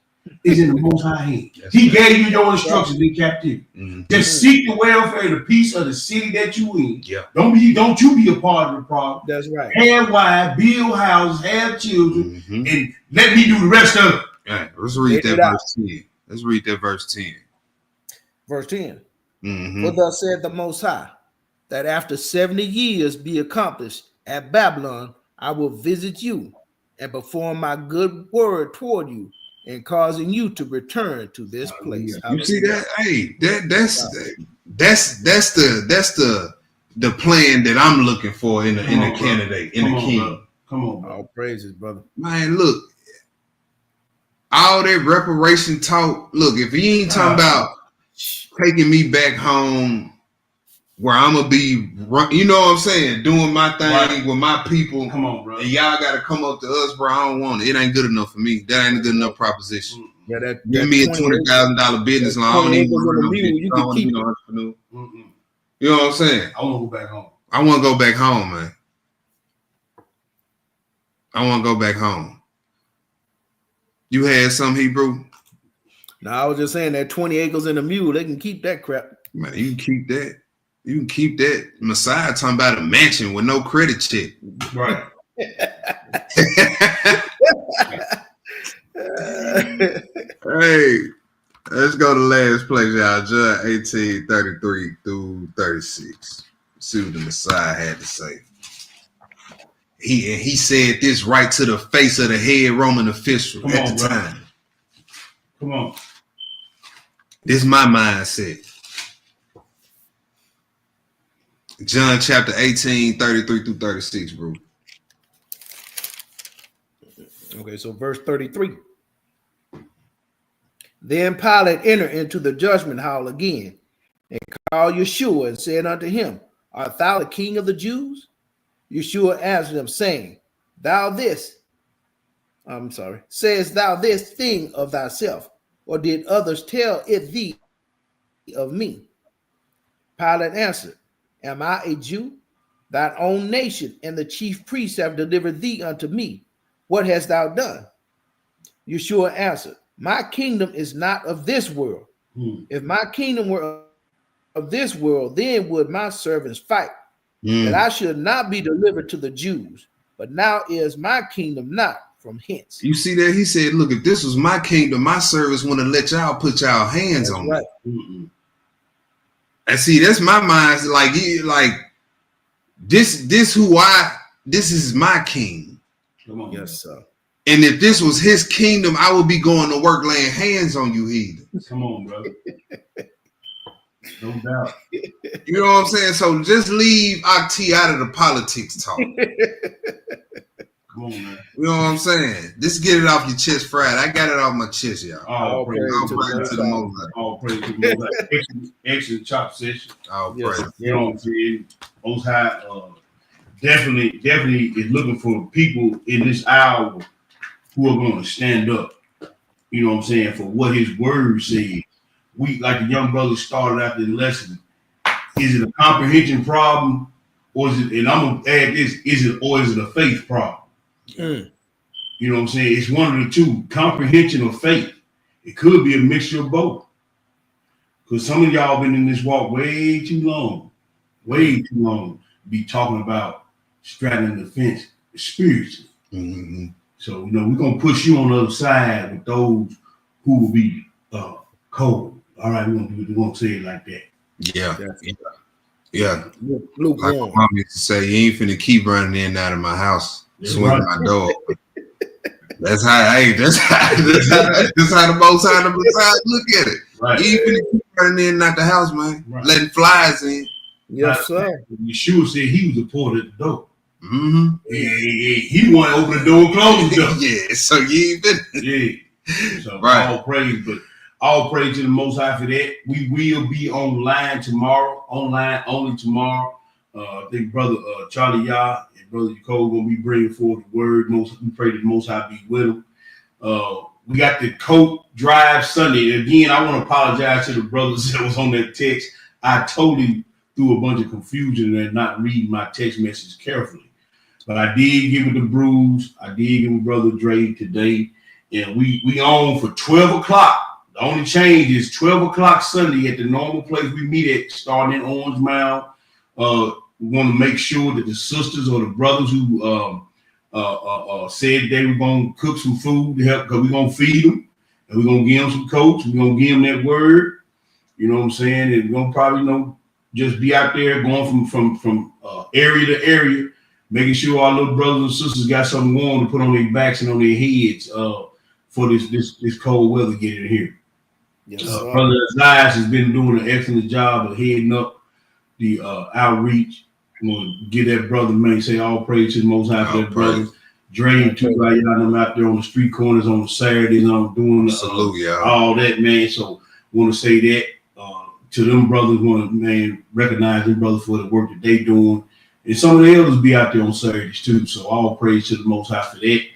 is in the Most High hand. He gave you your instructions in captivity. Mm-hmm. Just seek the welfare, the peace of the city that you in. Yeah. Don't you be a part of the problem. That's right. Have wives, build houses, have children, Mm-hmm. and let me do the rest of it. All right, let's read that verse 10. Let's read that verse 10. Verse 10. Mm-hmm. For thus said the Most High, that after 70 years be accomplished at Babylon, I will visit you and perform my good word toward you, and causing you to return to this place. You see that? Hey, that's the plan that I'm looking for in the candidate, in the king. Brother. Come on, bro. All praises, brother. Man, look, all that reparation talk. Look, if he ain't talking about taking me back home where I'm gonna be, you know what I'm saying, doing my thing with my people. Come on, bro. And y'all gotta come up to us, bro. I don't want it. It ain't good enough for me. That ain't a good enough proposition. Yeah, that Give me a $20,000 business loan. I don't even want to be no entrepreneur. You know what I'm saying? I want to go back home. I want to go back home, man. I want to go back home. You had some, Hebrew? No, I was just saying that 20 acres and a mule, they can keep that crap. Man, you can keep that. You can keep that. Messiah talking about a mansion with no credit check. Right. Hey, let's go to last place, y'all. John 18:33 through 36. See what the Messiah had to say. He said this right to the face of the head Roman official at the time. Come on. This is my mindset. John chapter 18:33 through 36, bro. Okay, so verse 33. Then Pilate entered into the judgment hall again, and called Yeshua and said unto him, Art thou the king of the Jews? Yeshua answered him, saying, sayest thou this thing of thyself, or did others tell it thee of me? Pilate answered, Am I a Jew? Thine own nation and the chief priests have delivered thee unto me. What hast thou done? Yeshua answered, My kingdom is not of this world. If my kingdom were of this world, then would my servants fight, that I should not be delivered to the Jews. But now is my kingdom not from hence. You see that? He said, look, if this was my kingdom, my servants wouldn't let y'all put y'all hands on me. And see, that's my mind. Like this is my king. Come on. Yes, sir. And if this was his kingdom, I would be going to work laying hands on you, heathen. Come on, brother. No doubt. You know what I'm saying? So just leave T out of the politics talk. Come on, man. You know what I'm saying? Just get it off your chest, Friday. I got it off my chest, y'all. All praise to the Most High. All praise to the Most High. Excellent chop session. All Yes. praise. You know what I'm saying? Most High definitely is looking for people in this hour who are going to stand up. You know what I'm saying? For what His word says. We, like the young brother started after the lesson. Is it a comprehension problem, or is it? And I'm gonna add this: is it a faith problem? Mm. You know what I'm saying? It's one of the two: comprehension or faith. It could be a mixture of both. Because some of y'all been in this walk way too long, be talking about straddling the fence spiritually. Mm-hmm. So we're gonna push you on the other side with those who will be cold. All right, we're gonna say it like that. Yeah. Luke Like my mom used to say, you ain't finna keep running in and out of my house, swinging my door. That's how the Most High look at it. Right. You ain't finna keep running in and out the house, man. Right. Letting flies in. Yes, sir. Yeshua said he was the porter at the door. Mm-hmm. He want to open the door and close the door. Yeah, so you ain't been. Yeah. So Right. all praise to the Most High for that. We will be online only tomorrow. I think Brother Charlie Yah and Brother Nicole gonna be bringing forth the word. We pray that the Most High be with them. We got the Coat Drive Sunday. Again, I want to apologize to the brothers that was on that text. I totally threw a bunch of confusion and not reading my text message carefully. But I did give it to Bruce. I did give it Brother Dre today. And we on for 12 o'clock. The only change is 12 o'clock Sunday at the normal place we meet at, starting in Orange Mound. We want to make sure that the sisters or the brothers who said they were going to cook some food to help, because we're going to feed them, and we're going to give them some coats. We're going to give them that word. You know what I'm saying? And we're going to probably, just be out there going from area to area, making sure our little brothers and sisters got something warm to put on their backs and on their heads for this cold weather getting here. Yes, Brother Zias has been doing an excellent job of heading up the outreach. I'm gonna give that brother, man, say all praise to the Most High for that brother. Dre too, like y'all out there on the street corners on the Saturdays, doing Salute, all that, man. So want to say that to them brothers, want to, man, recognize them brothers for the work that they doing. And some of the elders be out there on Saturdays too. So all praise to the Most High for that.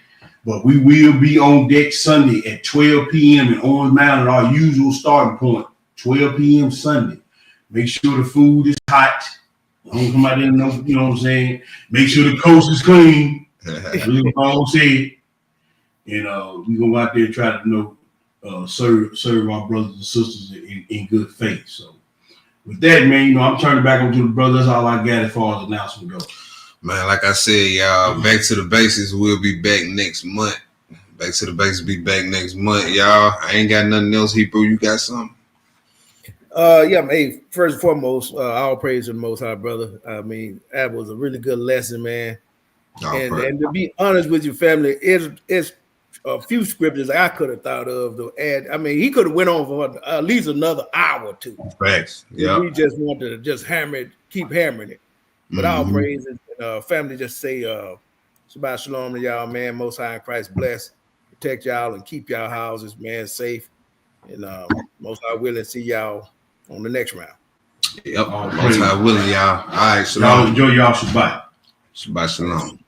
But we will be on deck Sunday at 12 p.m. in Orange Mountain at our usual starting point, 12 p.m. Sunday. Make sure the food is hot. Don't come out there, you know what I'm saying? Make sure the coast is clean. Really all say it. And we're going to go out there and try to serve our brothers and sisters in good faith. So with that, man, I'm turning back over to the brothers. That's all I got as far as announcement goes. Man, like I said, y'all, back to the basics. We'll be back next month. Back to the basics be back next month, y'all. I ain't got nothing else. Hebrew, you got something? Hey, first and foremost, all praise to the Most High, brother. I mean, that was a really good lesson, man. And to be honest with you, family, it's a few scriptures I could have thought of to add. I mean, he could have went on for at least another hour or two. Facts. Yeah. We just wanted to just hammer it, keep hammering it. But all praise and family, just say Shabbat Shalom to y'all, man. Most High in Christ bless, protect y'all, and keep y'all houses, man, safe. And Most High willing, see y'all on the next round. Yep. Most High willing, y'all. All right, Shalom. Y'all enjoy y'all Shabbat. Shabbat Shalom.